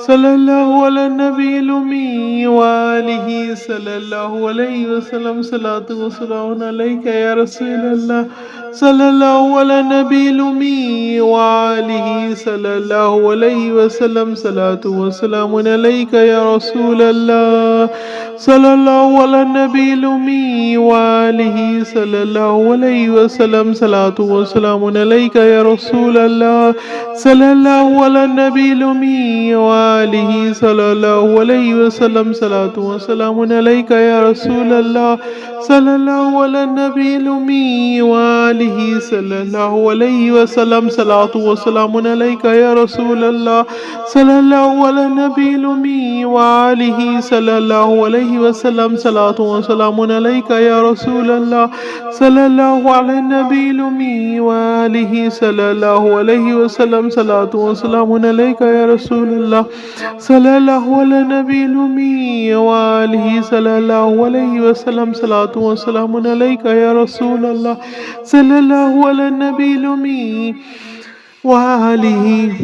صلى الله على النبي الأمي وآله صلى الله عليه وسلم صلاة وسلام عليك يا رسول الله صلى الله على النبي الأمي وآله صلى الله عليه وسلم صلاة وسلام عليك يا رسول الله صلى الله على النبي الأمي وآله صلى الله عليه وسلم صلاة وسلام عليك يا رسول الله صلى الله على النبي الأمي وآله صلى الله عليه وسلم صلاة وسلام عليك يا رسول الله صلى الله على النبي الأمي وآله صلى الله عليه وسلم صلاة وسلام عليك يا رسول الله صلى الله على النبي الأمي وآله صلى الله عليه وسلم صلاة وسلام عليك يا رسول الله صلى الله على النبي الأمي وآله صلى الله عليه وسلم صلاة وسلام عليك يا رسول الله صلى صلى الله على النبي الأمي وآله صلى الله عليه وسلم صلاة وسلام عليك يا رسول الله صلى الله على النبي الأمي وآله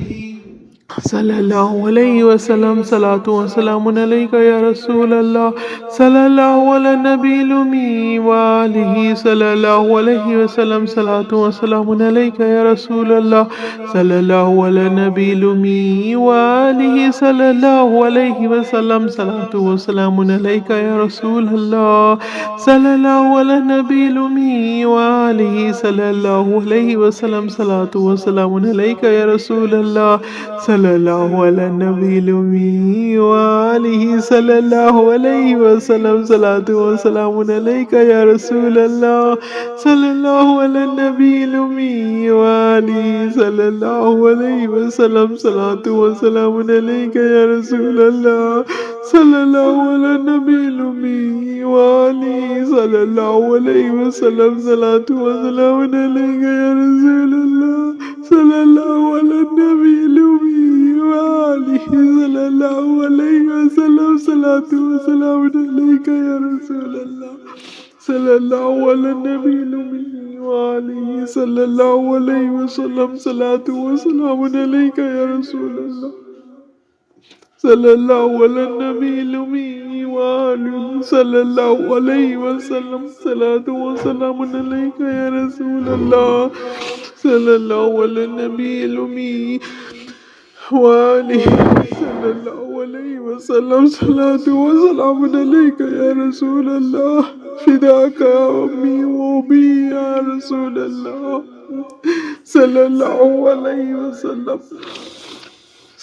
صلى الله عليه وسلم صلاة وسلام عليك يا رسول الله صلى الله على النبي الأمي وآله صلى الله عليه وسلم صلاة وسلام عليك يا رسول الله صلى الله على النبي الأمي وآله صلى الله عليه وسلم صلاة وسلام عليك يا رسول الله صلى الله على النبي الأمي وآله صلى الله عليه وسلم صلاة وسلام عليك يا رسول الله صلى الله على النبي الأمي وآله صلى الله عليه وسلم صلاة وسلام عليك يا رسول الله صلى الله على النبي الأمي وآله صلى الله عليه وسلم صلاة وسلام عليك يا رسول الله صلى الله على النبي الأمي وآله صلى الله عليه وسلم صلاة وسلام عليك يا رسول الله صلى الله على النبي الأمي وآله صلى الله عليه وسلم صلاة وسلام عليك يا رسول الله صلى الله على النبي الأمي وآله صلى الله عليه وسلم صلاة وسلام عليك يا رسول الله صلى الله على النبي الأمي وآله صلى الله عليه وسلم صلاة وسلام عليك يا رسول الله صلى الله على النبي الأمي وآله صلى الله عليه وسلم صلاة وسلام عليك يا رسول الله فداك أمي وأبي يا رسول الله صلى الله عليه وسلم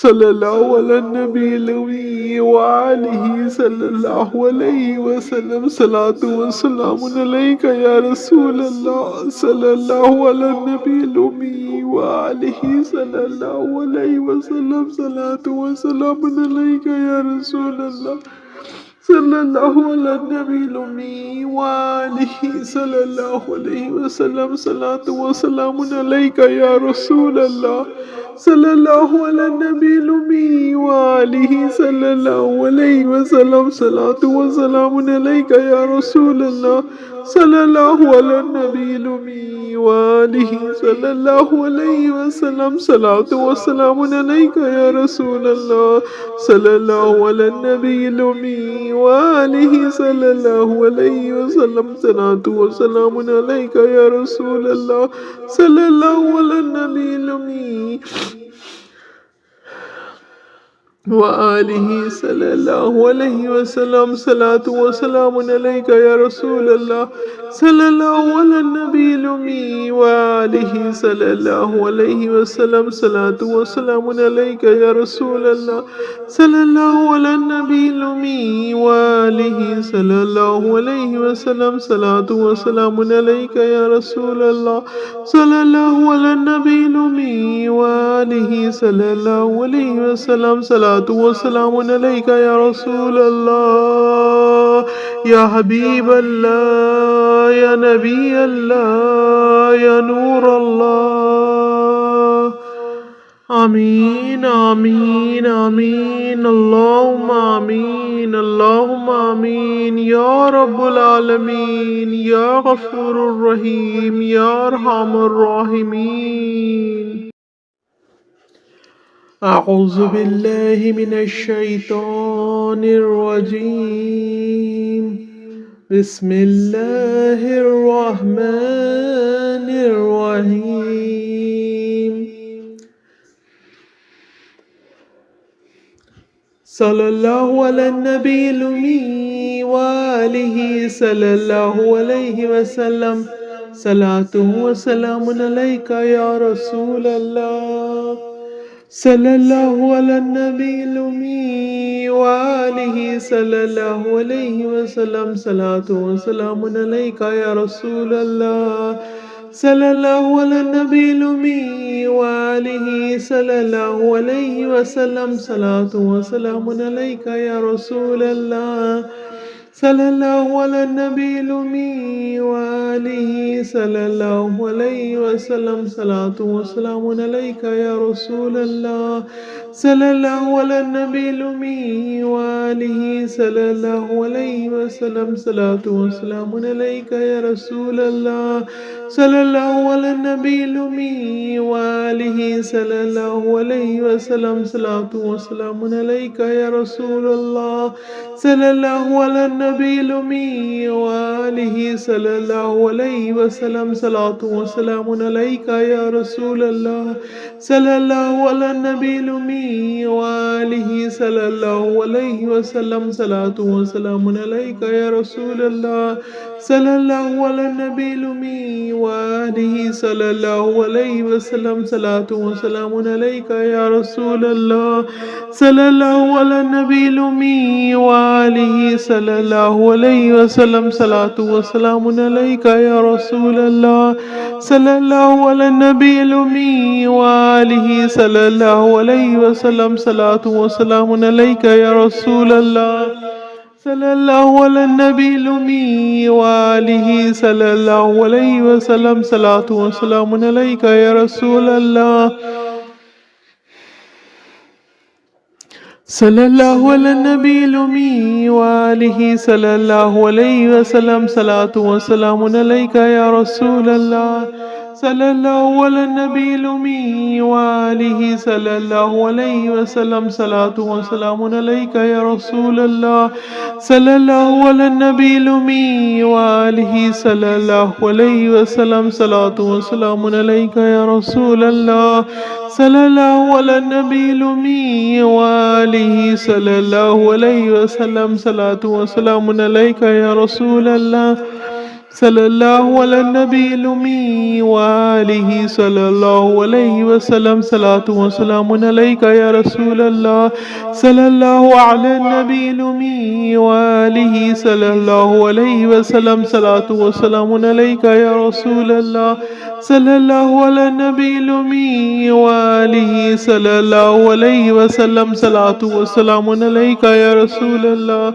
صلى الله على النبي الأمي وآله صلى الله عليه وسلم صلاة وسلام عليك يا رسول الله صلى الله على النبي الأمي وآله صلى الله عليه وسلم صلاة وسلام عليك يا رسول الله صلى الله على النبي الأمي وآله صلى الله عليه وسلم صلاة وسلام عليك يا رسول الله صلى الله على النبي الأمي وآله صلى الله عليه وسلم صلاة وسلام عليك يا رسول الله صلى الله على النبي الأمي وآله صلى الله عليه وسلم صلاة وسلام عليك يا رسول الله صلى الله على النبي الأمي وآله صلى الله عليه وسلم صلاة وسلام عليك يا رسول الله صلى الله على النبي الأمي وآله صلى الله عليه وسلم صلاة وسلام عليك يا رسول الله صلى الله على النبي الأمي وآله صلى الله عليه وسلم صلاة وسلام عليك يا رسول الله صلى الله على النبي الأمي وآله صلى الله عليه وسلم صلاة وسلام عليك يا رسول الله صلى الله على النبي الأمي وآله صلى الله عليه وسلم صلاة وسلام عليك يا رسول الله يا حبيب الله يا نبي الله يا نور الله آمين آمين آمين اللهم آمين اللهم آمين يا رب العالمين يا غفور الرحيم يا أرحم الراحمين أعوذ بالله من الشيطان الرجيم بسم الله الرحمن الرحيم صلى الله على النبي الأمي وآله صلى الله عليه وسلم صلاة وسلام عليك يا رسول الله صلى الله على النبي الأمي وآله صلى الله عليه وسلم صلاة وسلام عليك يا رسول الله صلى الله على النبي الأمي وآله صلى الله عليه وسلم صلاة وسلام عليك يا رسول الله صلى الله على النبي الأمي وآله صلى الله عليه وسلم صلاة وسلام عليك يا رسول الله صلى الله على النبي الأمي وآله صلى الله عليه وسلم صلاة وسلام عليك يا رسول الله صلى الله على النبي الأمي وآله صلى الله عليه وسلم صلاة وسلام عليك يا رسول الله صلى الله على النبي الأمي وآله صلى الله عليه وسلم صلاة وسلام عليك يا رسول الله صلى الله على النبي الأمي وآله صلى الله عليه وسلم صلاة وسلام عليك يا رسول الله صلى الله على النبي الأمي وآله صلى الله عليه وسلم صلاة وسلام عليك يا رسول الله صلى الله على النبي الأمي وآله صلى الله عليه وسلم صلاة وسلام عليك يا رسول الله صلى الله على النبي الأمي وآله صلى الله عليه وسلم صلاة وسلام عليك يا رسول الله صلى الله على النبي الأمي وآله صلى الله عليه وسلم صلاة وسلام عليك يا رسول الله صلى الله على النبي الأمي وآله صلى الله عليه وسلم صلاة وسلام عليك يا رسول الله صلى الله على النبي الأمي وآله صلى الله عليه وسلم صلاة وسلام عليك يا رسول الله صلى الله على النبي الأمي وآله صلى الله عليه وسلم صلاة وسلام عليك يا رسول الله صلى الله على النبي الأمي وآله صلى الله عليه وسلم صلاة وسلام عليك يا رسول الله صلى الله على النبي الأمي وآله صلى الله عليه وسلم صلاة وسلام عليك يا رسول الله صلى الله على النبي الأمي وآله صلى الله عليه وسلم صلاة وسلام عليك يا رسول الله صلى الله على النبي الأمي وآله صلى الله عليه وسلم صلاة وسلام عليك يا رسول الله صلى الله على النبي الأمي وآله صلى الله عليه وسلم صلاة وسلام عليك يا رسول الله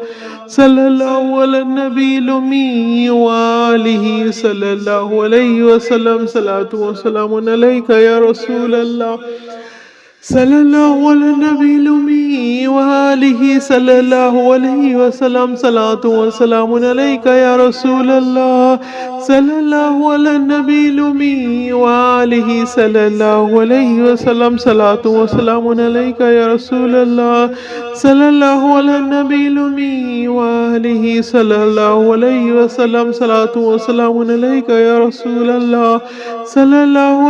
صلى الله على النبي الأمي وآله صلى الله عليه وسلم صلاة وسلام عليك يا رسول الله صلى الله على النبي الأمي وآله صلى الله عليه وسلم صلاة وسلام عليك يا رسول الله صلى الله على النبي الأمي وآله صلى الله عليه وسلم صلاة وسلام عليك يا رسول الله صلى الله على النبي الأمي وآله صلى الله عليه وسلم صلاة وسلام عليك يا رسول الله صلى الله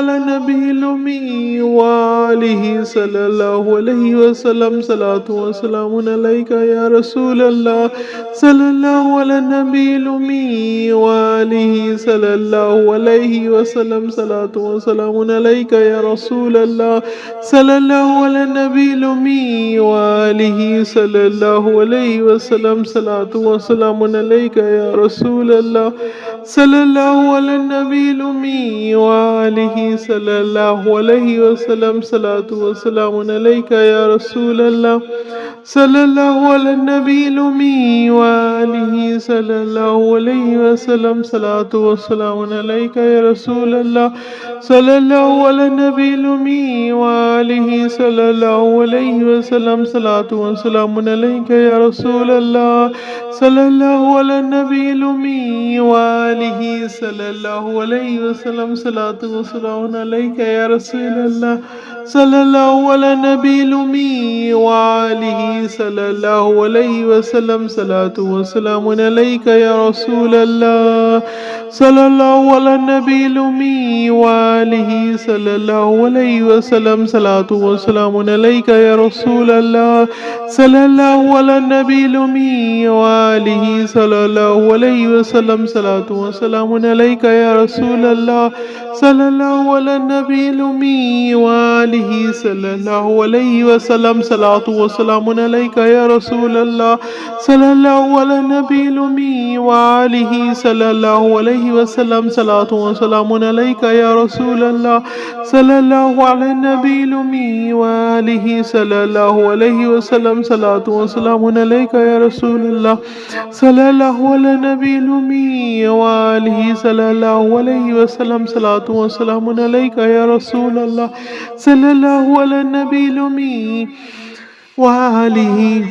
على النبي الأمي وآله صلى الله عليه وسلم صلاة وسلام عليك يا رسول الله صلى الله على النبي الأمي وآله صلى الله عليه وسلم صلاة وسلام عليك يا رسول الله صلى الله على النبي الأمي وآله صلى الله عليه وسلم صلاة وسلام عليك يا رسول الله صلى الله على النبي الأمي وآله صلى الله عليه وسلم صلاة وسلام عليك يا رسول الله صلى الله على النبي الأمي وآله صلى الله عليه وسلم صلاة وسلام عليك يا رسول الله صلى الله على النبي الأمي وآله صلى الله عليه وسلم صلاة وسلام عليك يا رسول الله صلى الله على النبي الأمي وآله صلى الله عليه وسلم صلاة وسلام عليك يا رسول الله صلى الله على النبي الأمي وآله صلى الله عليه وسلم صلاة وسلام عليك يا رسول الله صلى الله على النبي الأمي وآله صلى الله عليه وسلم صلاة وسلام عليك يا رسول الله صلى الله على النبي الأمي وآله صلى الله عليه وسلم صلاة وسلام عليك يا رسول الله صلى الله على النبي الأمي وآله صلى الله عليه وسلم صلاة وسلام عليك يا رسول الله صلى الله على النبي الأمي وآله صلى الله عليه وسلم صلاة وسلام عليك يا رسول الله صلى الله على النبي الأمي وآله صلى الله عليه وسلم صلاة وسلام عليك يا رسول الله صلى الله على النبي الأمي وآله صلى الله عليه وسلم صلاة وسلام عليك يا رسول الله صلى الله على النبي الأمي وآله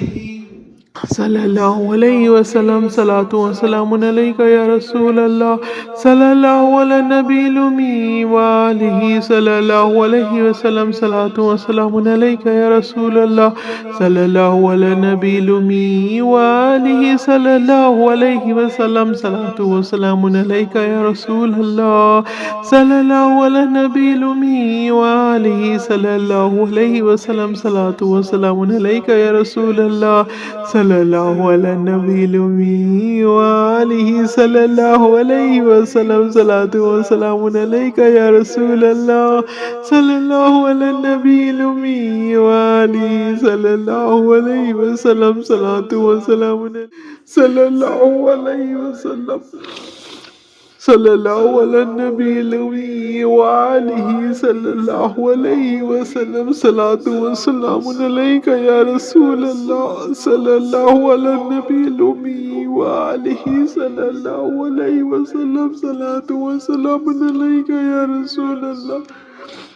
صلى الله عليه وسلم صلاة وسلام عليك يا رسول الله صلى الله على النبي الأمي وآله صلى الله عليه وسلم صلاة وسلام عليك يا رسول الله صلى الله على النبي الأمي وآله صلى الله عليه وسلم صلاة وسلام عليك يا رسول الله صلى الله على النبي الأمي وآله صلى الله عليه وسلم صلاة وسلام عليك يا رسول الله صلى الله على النبي الأمي وآله صلى الله عليه وسلم صلاة وسلام عليك يا رسول الله صلى الله على النبي الأمي وآله صلى الله عليه وسلم صلاة وسلام عليك صلى الله عليه وسلم صلى الله على النبي الأمي وآله صلى الله عليه وسلم صلاة وسلام عليك يا رسول الله صلى الله على النبي الأمي وآله صلى الله عليه وسلم صلاة وسلام عليك يا رسول الله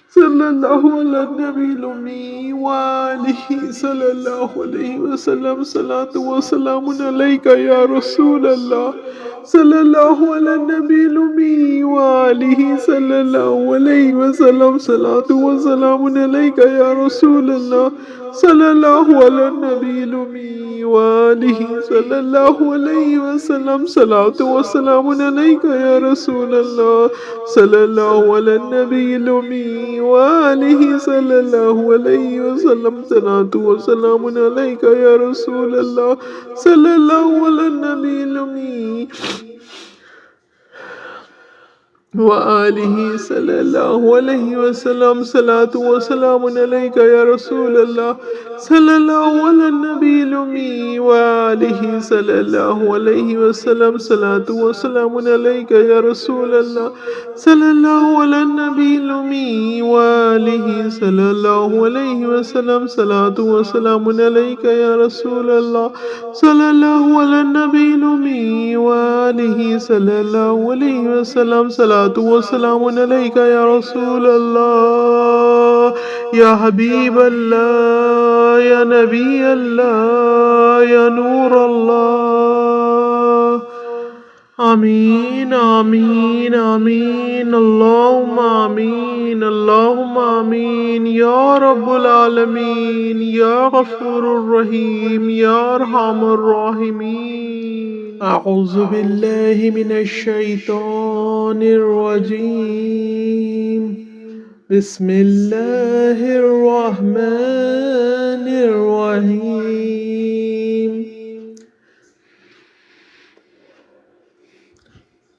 صلى الله على النبي الأمي وآله صلى الله عليه وسلم صلاة وسلام عليك يا رسول الله صلى الله على النبي الأمي وآله صلى الله عليه وسلم صلاة وسلام عليك يا رسول الله صلى الله على النبي الأمي وآله صلى الله عليه وسلم صلاة وسلام عليك يا رسول الله صلى الله على النبي الأمي وآله صلى الله عليه وسلم صلاة وسلام عليك يا رسول الله صلى الله على النبي الأمي وآله صلى الله عليه وسلم صلاة وسلام عليك يا رسول الله صلى الله على النبي الأمي وآله صلى الله عليه وسلم صلاة وسلام عليك يا رسول الله صلى الله على النبي الأمي وآله صلى الله عليه وسلم صلاة وسلام عليك يا رسول الله صلى الله على النبي الأمي وآله صلى الله عليه وسلم صلاة وسلام عليك يا رسول الله يا حبيب الله يا نبي الله يا نور الله آمين آمين آمين اللهم آمين اللهم آمين يا رب العالمين يا غفور الرحيم يا أرحم الراحمين أعوذ بالله من الشيطان الرجيم بسم الله الرحمن الرحيم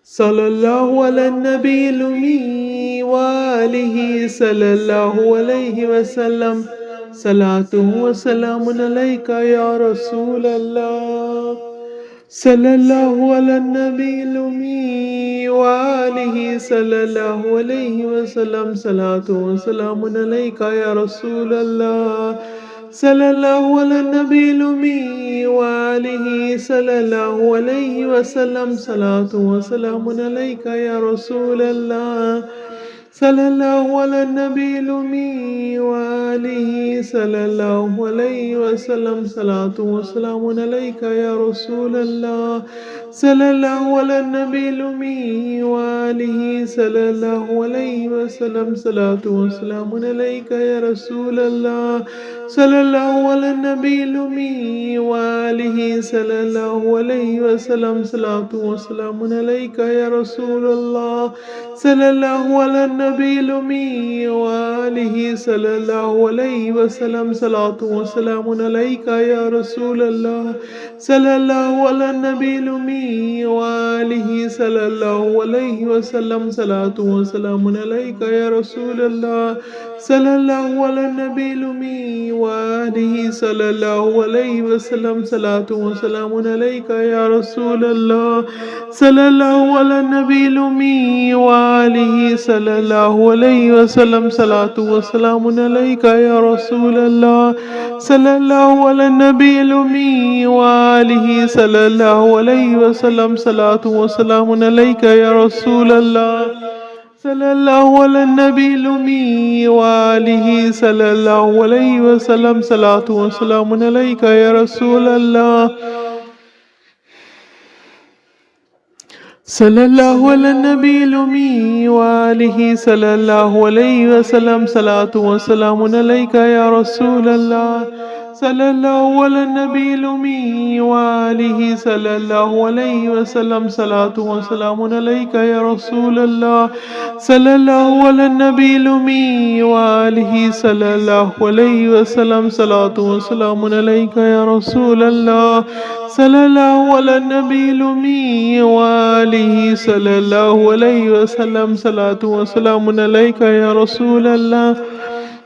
صلى الله على النبي الأمي وآله صلى الله عليه وسلم صلاة وسلام عليك يا رسول الله صلى الله على النبي الأمي وآله صلى الله عليه وسلم صلاة وسلام عليك يا رسول الله صلى الله على النبي الأمي وآله صلى الله عليه وسلم صلاة وسلام عليك يا رسول الله صلى الله على النبي الأمي وآله صلى الله عليه وسلم صلاة وسلام عليك يا رسول الله صلى الله على النبي الأمي وآله صلى الله عليه وسلم صلاة وسلام عليك يا رسول الله صلى الله على النبي الأمي وآله صلى الله عليه وسلم صلاة وسلام عليك يا رسول الله صلى الله على النبي الأمي وآله صلى الله عليه وسلم صلاة وسلام عليك يا رسول الله صلى الله على النبي الأمي الأمي وآله صلى الله عليه وسلم صلاة وسلام عليك يا رسول الله صلى الله على النبي الأمي وآله صلى الله عليه وسلم صلاة وسلام عليك يا رسول الله صلى الله على النبي الأمي وآله صلى الله عليه وسلم صلاة وسلام عليك يا رسول الله صلى الله على النبي الأمي وآله صلى الله عليه وسلم صلاة وسلام عليك يا رسول الله صلى الله على النبي الأمي وآله صلى الله عليه وسلم صلاة وسلام عليك يا رسول الله صلى الله على النبي الأمي وآله صلى الله عليه وسلم صلاة وسلام عليك يا رسول الله صلى الله على النبي الأمي وآله صلى الله عليه وسلم صلاة وسلام عليك يا رسول الله صلى الله على النبي الأمي وآله صلى الله عليه وسلم صلاة وسلام عليك يا رسول الله صلى الله على النبي الأمي وآله صلى الله عليه وسلم صلاة وسلام عليك يا رسول الله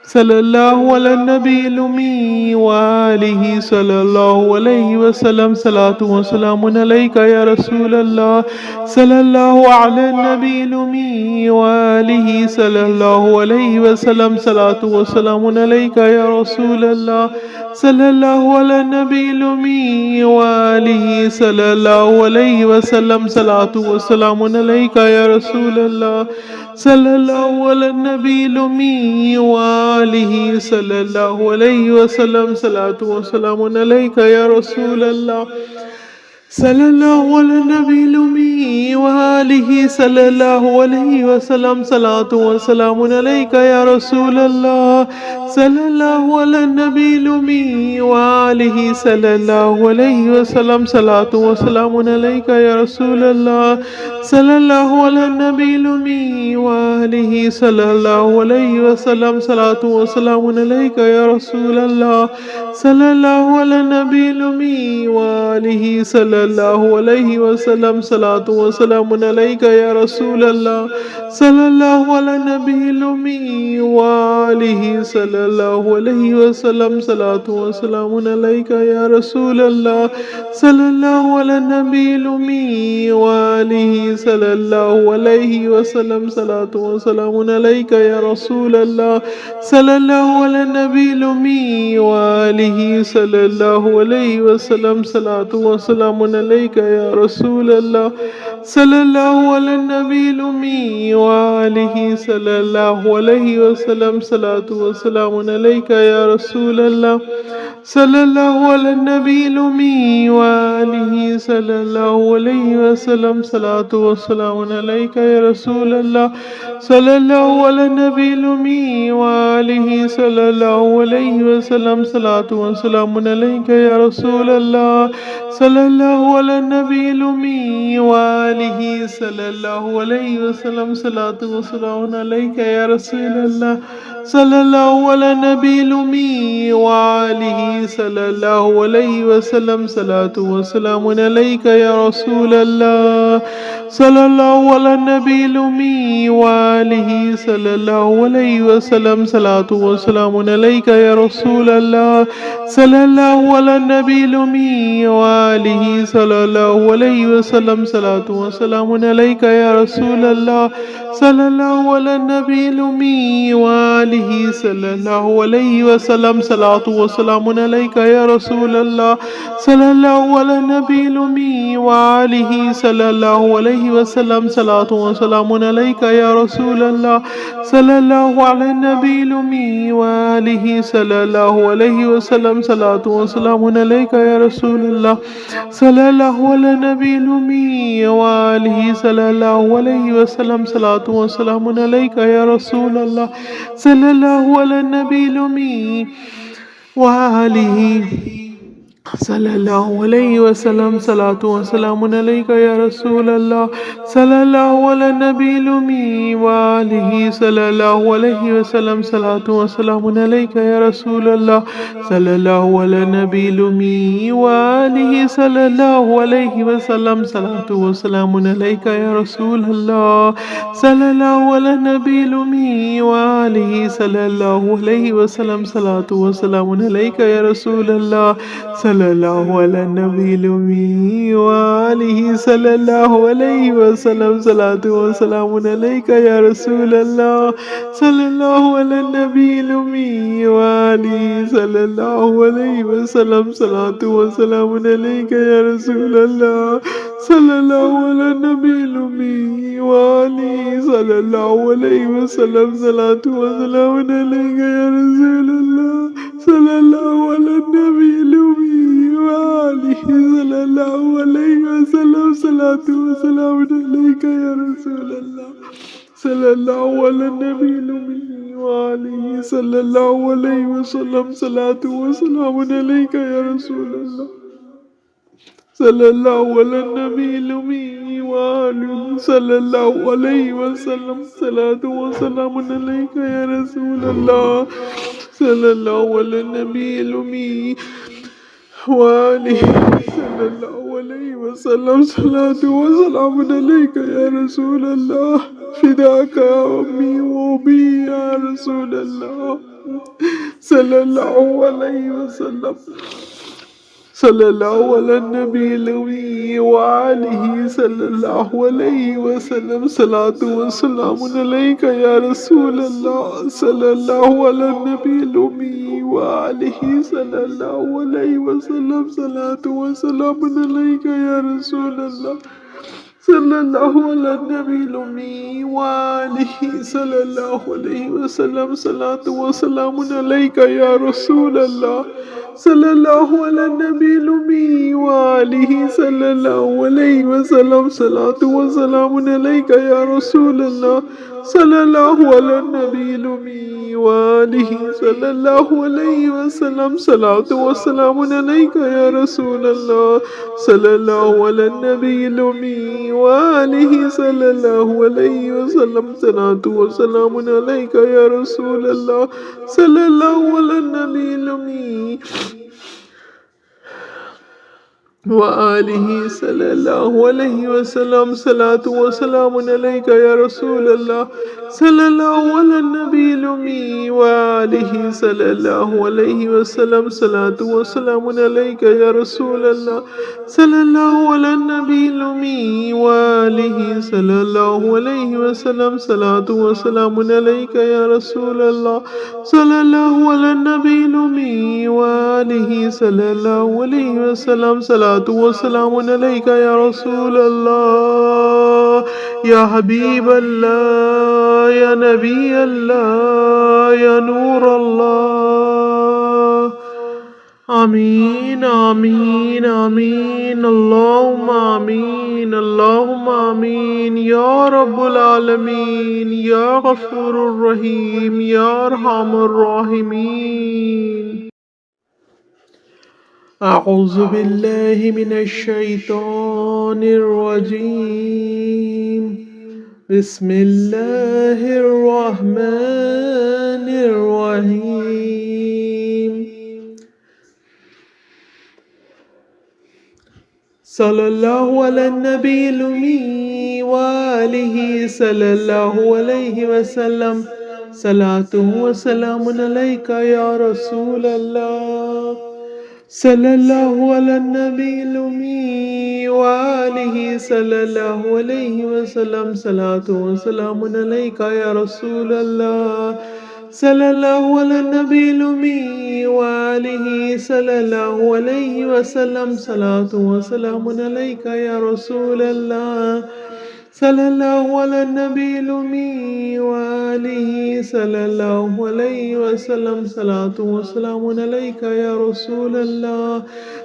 صلى الله على النبي الأمي وآله صلى الله عليه وسلم صلاة وسلام عليك يا رسول الله صلى الله على النبي الأمي وآله صلى الله عليه وسلم صلاة وسلام عليك يا رسول الله صلى الله على النبي الأمي وآله صلى الله عليه وسلم صلاة وسلام عليك يا رسول الله صلى الله على النبي الأمي وآله صلى الله عليه وسلم صلاة وسلام عليك يا رسول الله صلى الله على النبي الأمي وآله صلى الله عليه وسلم صلاة وسلام عليك يا رسول الله صلى الله على النبي الأمي وآله صلى الله عليه وسلم صلاة وسلام عليك يا رسول الله صلى الله على النبي الأمي وآله صلى الله عليه وسلم صلاة وسلام عليك يا رسول الله صلى الله على النبي الأمي وآله صلى الله عليه وسلم صلاة وسلام عليك يا رسول الله صلى الله على النبي الأمي وآله صلى الله عليه وسلم صلاة وسلام عليك يا رسول الله صلى الله على النبي الأمي وآله صلى الله عليه وسلم صلاة وسلام عليك يا رسول الله صلى الله على النبي الأمي وآله صلى الله عليه وسلم صلاة وسلام عليك يا رسول الله صلى الله على النبي الأمي وآله صلى الله عليه وسلم صلاة وسلام عليك يا رسول الله صلى الله على النبي الأمي وآله صلى الله عليه وسلم صلاة وسلام عليك يا رسول الله صلى الله على النبي الأمي وآله صلى الله عليه وسلم صلاة وسلام عليك يا رسول الله صلى الله على النبي الأمي وآله صلى الله عليه وسلم صلاة وسلام عليك يا رسول الله صلى الله على النبي الأمي وآله صلى الله عليه وسلم صلاة وسلام عليك يا رسول الله صلى الله على النبي الأمي وآله صلى الله عليه وسلم صلاة وسلام عليك يا رسول الله صلى الله على النبي الأمي وآله صلى الله عليه وسلم صلاة وسلام عليك يا رسول الله صلى الله على النبي الأمي وآله صلى الله عليه وسلم صلاة وسلام عليك يا رسول الله صلى الله على النبي الأمي وآله صلى الله عليه وسلم صلاة وسلام عليك يا رسول الله صلى الله على النبي الأمي وآله صلى الله عليه وسلم صلاة وسلام عليك يا رسول الله صلى الله على النبي الأمي وآله صلى الله عليه وسلم صلاة وسلام عليك يا رسول الله صلى الله على النبي الأمي وآله صلى الله عليه وسلم صلاة وسلام عليك يا رسول الله صلى الله على النبي الأمي وآله صلى الله عليه وسلم صلاة وسلام عليك يا رسول الله صلى الله على النبي الأمي وآله صلى الله عليه وسلم صلاة وسلام عليك يا رسول الله صلى الله على النبي الأمي وآله صلى الله عليه وسلم صلاة وسلام عليك يا رسول الله صلى الله على النبي الأمي وآله صلى الله عليه وسلم صلاة وسلام عليك يا رسول الله صلى الله على النبي الأمي وآله صلى الله عليه وسلم صلاة وسلام عليك يا رسول الله صلى الله على النبي الأمي وآله صلى الله عليه وسلم صلاة وسلام عليك يا رسول الله صلى الله على النبي الأمي وآله صلى الله عليه وسلم صلاة وسلام عليك يا رسول الله صلى الله على النبي الأمي وآله صلى الله عليه وسلم صلاة وسلام عليك يا رسول الله صلى الله على النبي الأمي وآله صلى الله عليه وسلم صلاة وسلام عليك يا رسول الله صلى الله على النبي الأمي وآله صلى الله عليه وسلم صلاة وسلام عليك يا رسول الله فداك أمي وأبي يا رسول الله صلى الله عليه وسلم صلى الله على النبي الأمي وآله صلى الله عليه وسلم صلاة وسلام عليك يا رسول الله صلى الله على النبي الأمي وآله صلى الله عليه وسلم صلاة وسلام عليك يا رسول الله صلى الله على النبي الأمي وآله صلى الله عليه وسلم صلاة وسلام عليك يا رسول الله صلى الله على النبي الأمي وآله صلى الله عليه وسلم صلاة وسلام عليك يا رسول الله صلى الله على النبي الأمي وآله صلى الله عليه وسلم صلاة وسلام عليك يا رسول الله صلى الله على النبي الأمي وآله صلى الله عليه وسلم صلاة وسلام عليك يا رسول الله صلى الله على النبي الأمي وآله صلى الله عليه وسلم صلاة وسلام عليك يا رسول الله صلى الله على النبي الأمي وآله صلى الله عليه وسلم صلاة وسلام عليك يا رسول الله صلى الله على النبي الأمي وآله صلى الله عليه وسلم صلاة وسلام عليك يا رسول الله صلى الله على النبي الأمي وآله صلى الله عليه وسلم صلاة وسلام عليك يا رسول الله يا حبيب الله يا نبي الله يا نور الله آمين آمين آمين اللهم آمين اللهم آمين يا رب العالمين يا غفور الرحيم يا أرحم الراحمين أعوذ بالله من الشيطان الرجيم بسم الله الرحمن الرحيم صلى الله على النبي الأمي وآله صلى الله عليه وسلم صلاة وسلام عليك يا رسول الله صلى الله على النبي الأمي وآله صلى الله عليه وسلم صلاة وسلام عليك يا رسول الله صلى الله على النبي الأمي وآله صلى الله عليه وسلم صلاة وسلام عليك يا رسول الله صلى الله على النبي الأمي وآله صلى الله عليه وسلم صلاة وسلام عليك يا رسول الله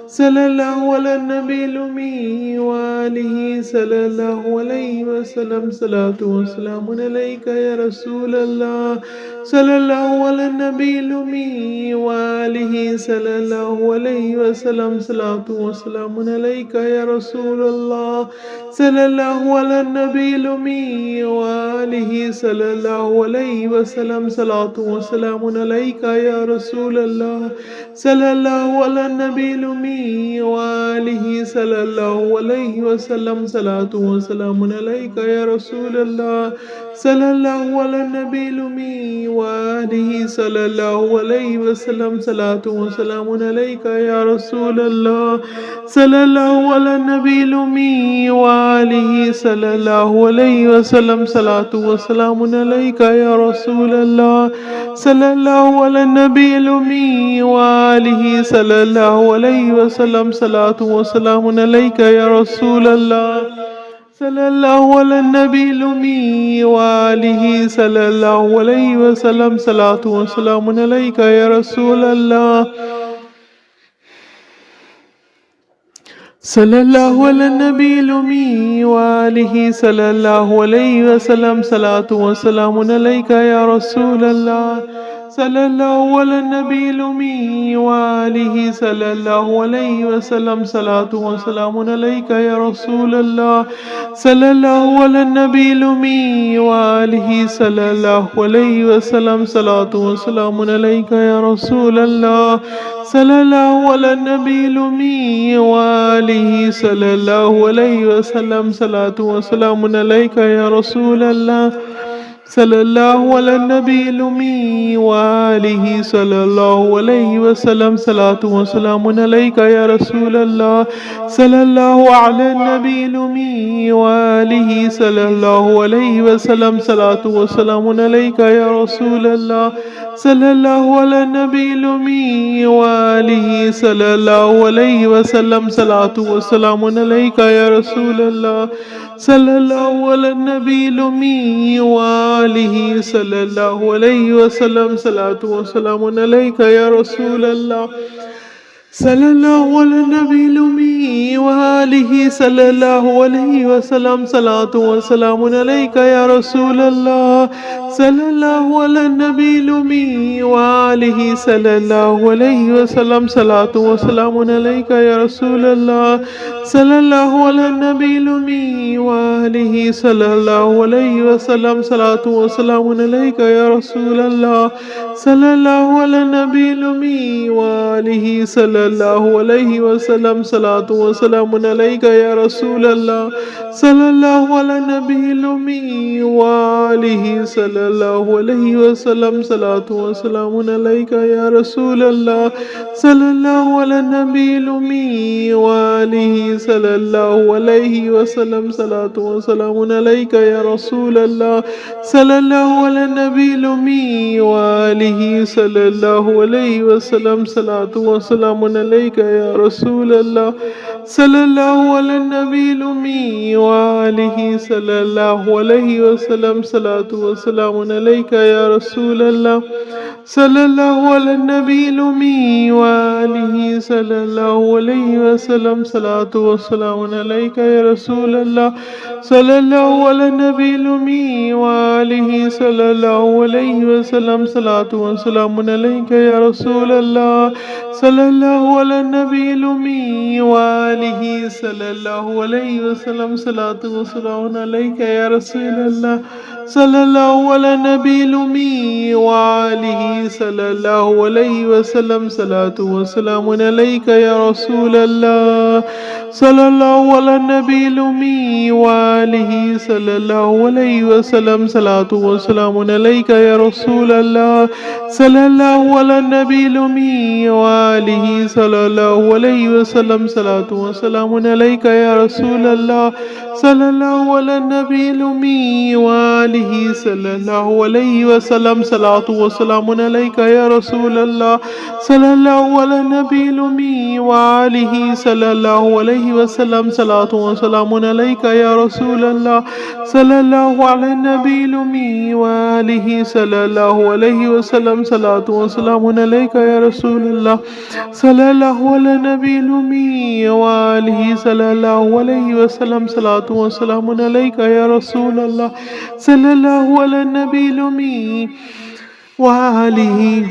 صلى الله على النبي الأمي وآله صلى الله عليه وسلم صلاة وسلام عليك يا رسول الله صلى الله على النبي الأمي وآله صلى الله عليه وسلم صلاة وسلام عليك يا رسول الله صلى الله على النبي الأمي وآله صلى الله عليه وسلم صلاة وسلام عليك يا رسول الله صلى الله على النبي الأمي وآله صلى الله عليه وسلم صلاة وسلام عليك يا رسول الله صلى الله على النبي الأمي وآله صلى الله عليه وسلم صلاة وسلام عليك يا رسول الله صلى الله على النبي الأمي وآله صلى الله عليه وسلم صلاة وسلام عليك يا رسول الله صلى الله على النبي الأمي وآله صلى الله عليه وسلم صلاة وسلام عليك يا رسول الله صلى الله على النبي الأمي وآله صلى الله عليه وسلم صلاة وسلام عليك يا رسول الله صلى الله على النبي الأمي وآله صلى الله عليه وسلم صلاة وسلام عليك يا رسول الله صلى الله على النبي الأمي وآله صلى الله عليه وسلم صلاة وسلام عليك يا رسول الله صلى الله على النبي الأمي وآله صلى الله عليه وسلم صلاة وسلام عليك يا رسول الله صلى الله على النبي الأمي وآله صلى الله عليه وسلم صلاة وسلام عليك يا رسول الله صلى الله على النبي الأمي وآله صلى الله عليه وسلم صلاة وسلام عليك يا رسول الله صلى الله على النبي الأمي وآله صلى الله عليه وسلم صلاة وسلام عليك يا رسول الله صلى الله على النبي الأمي وآله صلى الله عليه وسلم صلاة وسلام عليك يا رسول الله صلى الله على النبي الأمي وآله صلى الله عليه وسلم صلاة وسلام عليك يا رسول الله صلى الله على النبي الأمي وآله صلى الله عليه وسلم صلاة وسلام عليك يا رسول الله صلى الله على النبي الأمي وآله صلى الله عليه وسلم صلاة وسلام عليك يا رسول الله صلى الله على النبي الأمي وآله صلى الله عليه وسلم صلاة وسلام عليك يا رسول الله صلى الله على النبي الأمي وآله صلى الله عليه وسلم صلاة وسلام عليك يا رسول الله صلى الله على النبي الأمي وآله صلى الله عليه وسلم صلاة وسلام عليك يا رسول الله صلى الله على النبي الأمي وآله صلى الله عليه وسلم صلاة وسلام عليك يا رسول الله صلى الله على النبي الأمي وآله صلى الله عليه وسلم صلاة وسلام عليك يا رسول الله صلى الله على النبي الأمي وآله صلى الله عليه وسلم صلاة وسلام عليك يا رسول الله صلى الله على النبي الأمي وآله صلى الله عليه وسلم صلاة وسلام عليك يا رسول الله صلى الله على النبي الأمي وآله صلى الله عليه وسلم صلاة وسلام عليك يا رسول الله صلى الله على النبي الأمي وآله صلى الله عليه وسلم صلاة وسلام عليك يا رسول الله صلى الله على النبي الأمي وآله صلى الله عليه وسلم صلاة وسلام عليك يا رسول الله صلى الله على النبي الأمي وآله صلى الله عليه وسلم صلاة وسلام عليك يا رسول الله صلى الله على النبي الأمي وآله صلى الله عليه وسلم صلاة وسلام عليك يا رسول الله صلى الله على النبي الأمي وآله صلى الله عليه وسلم صلاة وسلام عليك يا رسول الله صلى الله على النبي الأمي وآله صلى الله عليه وسلم صلاة وسلام عليك يا رسول الله صلى الله على النبي الأمي وآله صلى الله عليه وسلم صلاة وسلام عليك يا رسول الله صلى الله على النبي الأمي وآله صلى الله عليه وسلم صلاة وسلام عليك يا رسول الله صلى الله على النبي الأمي وآله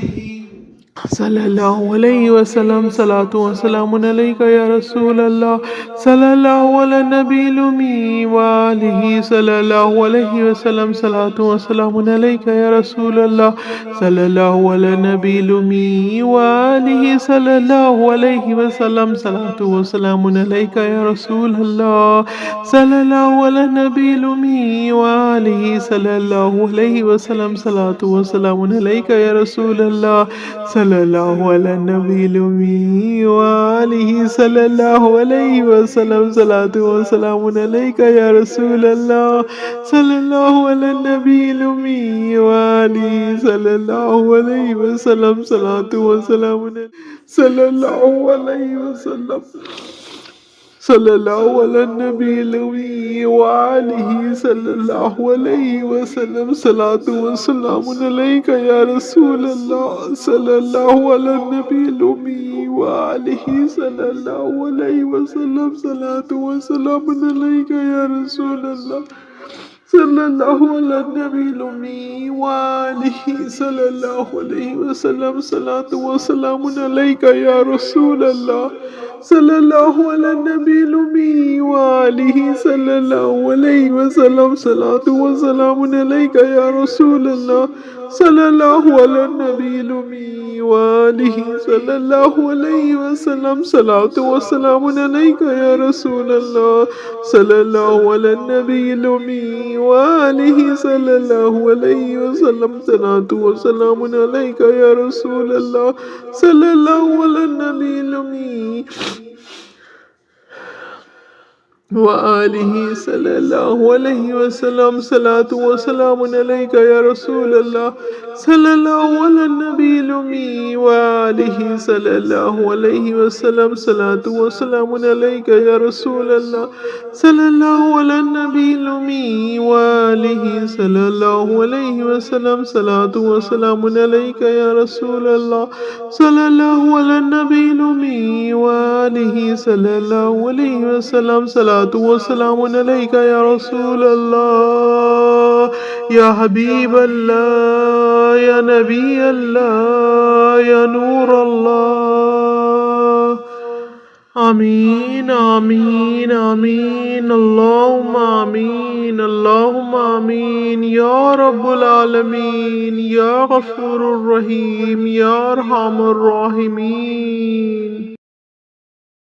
صلى الله عليه وسلم صلاة وسلام عليك يا رسول الله صلى الله على النبي الأمي وآله صلى الله عليه وسلم صلاة وسلام عليك يا رسول الله صلى الله على النبي الأمي وآله صلى الله عليه وسلم صلاة وسلام عليك يا رسول الله صلى الله على النبي الأمي وآله صلى الله عليه وسلم صلاة وسلام عليك يا رسول الله صلى الله على النبي الأمي وآله صلى الله عليه وسلم صلاة وسلام عليك يا رسول الله صلى الله على النبي الأمي وآله صلى الله عليه وسلم صلاة وسلام عليك صلى الله عليه وسلم صلى الله على النبي الأمي وآله صلى الله عليه وسلم صلاة وسلام عليك يا رسول الله صلى الله على النبي الأمي وآله صلى الله عليه وسلم صلاة وسلام عليك يا رسول الله صلى الله على النبي الأمي وآله صلى الله عليه وسلم صلاة وسلام عليك يا رسول الله صلى الله على النبي الأمي وآله صلى الله عليه وسلم صلاة وسلام عليك يا رسول الله صلى الله على النبي الأمي وآله صلى الله عليه وسلم صلاة وسلام عليك يا رسول الله صلى الله على النبي الأمي وآله صلى الله عليه وسلم صلاة وسلام عليك يا رسول الله صلى الله على النبي الأمي وآله صلى الله عليه وسلم صلاة وسلام عليك يا رسول الله صلى الله على النبي الأمي وآله صلى الله عليه وسلم صلاة وسلام عليك يا رسول الله صلى الله على النبي الأمي وآله صلى الله عليه وسلم صلاة وسلام عليك يا رسول الله صلى الله على النبي الأمي وآله صلى الله عليه وسلم صلاة وسلام عليك يا رسول الله يا حبيب الله يا نبي الله يا نور الله آمين آمين آمين اللهم آمين اللهم آمين يا رب العالمين يا غفور الرحيم يا أرحم الراحمين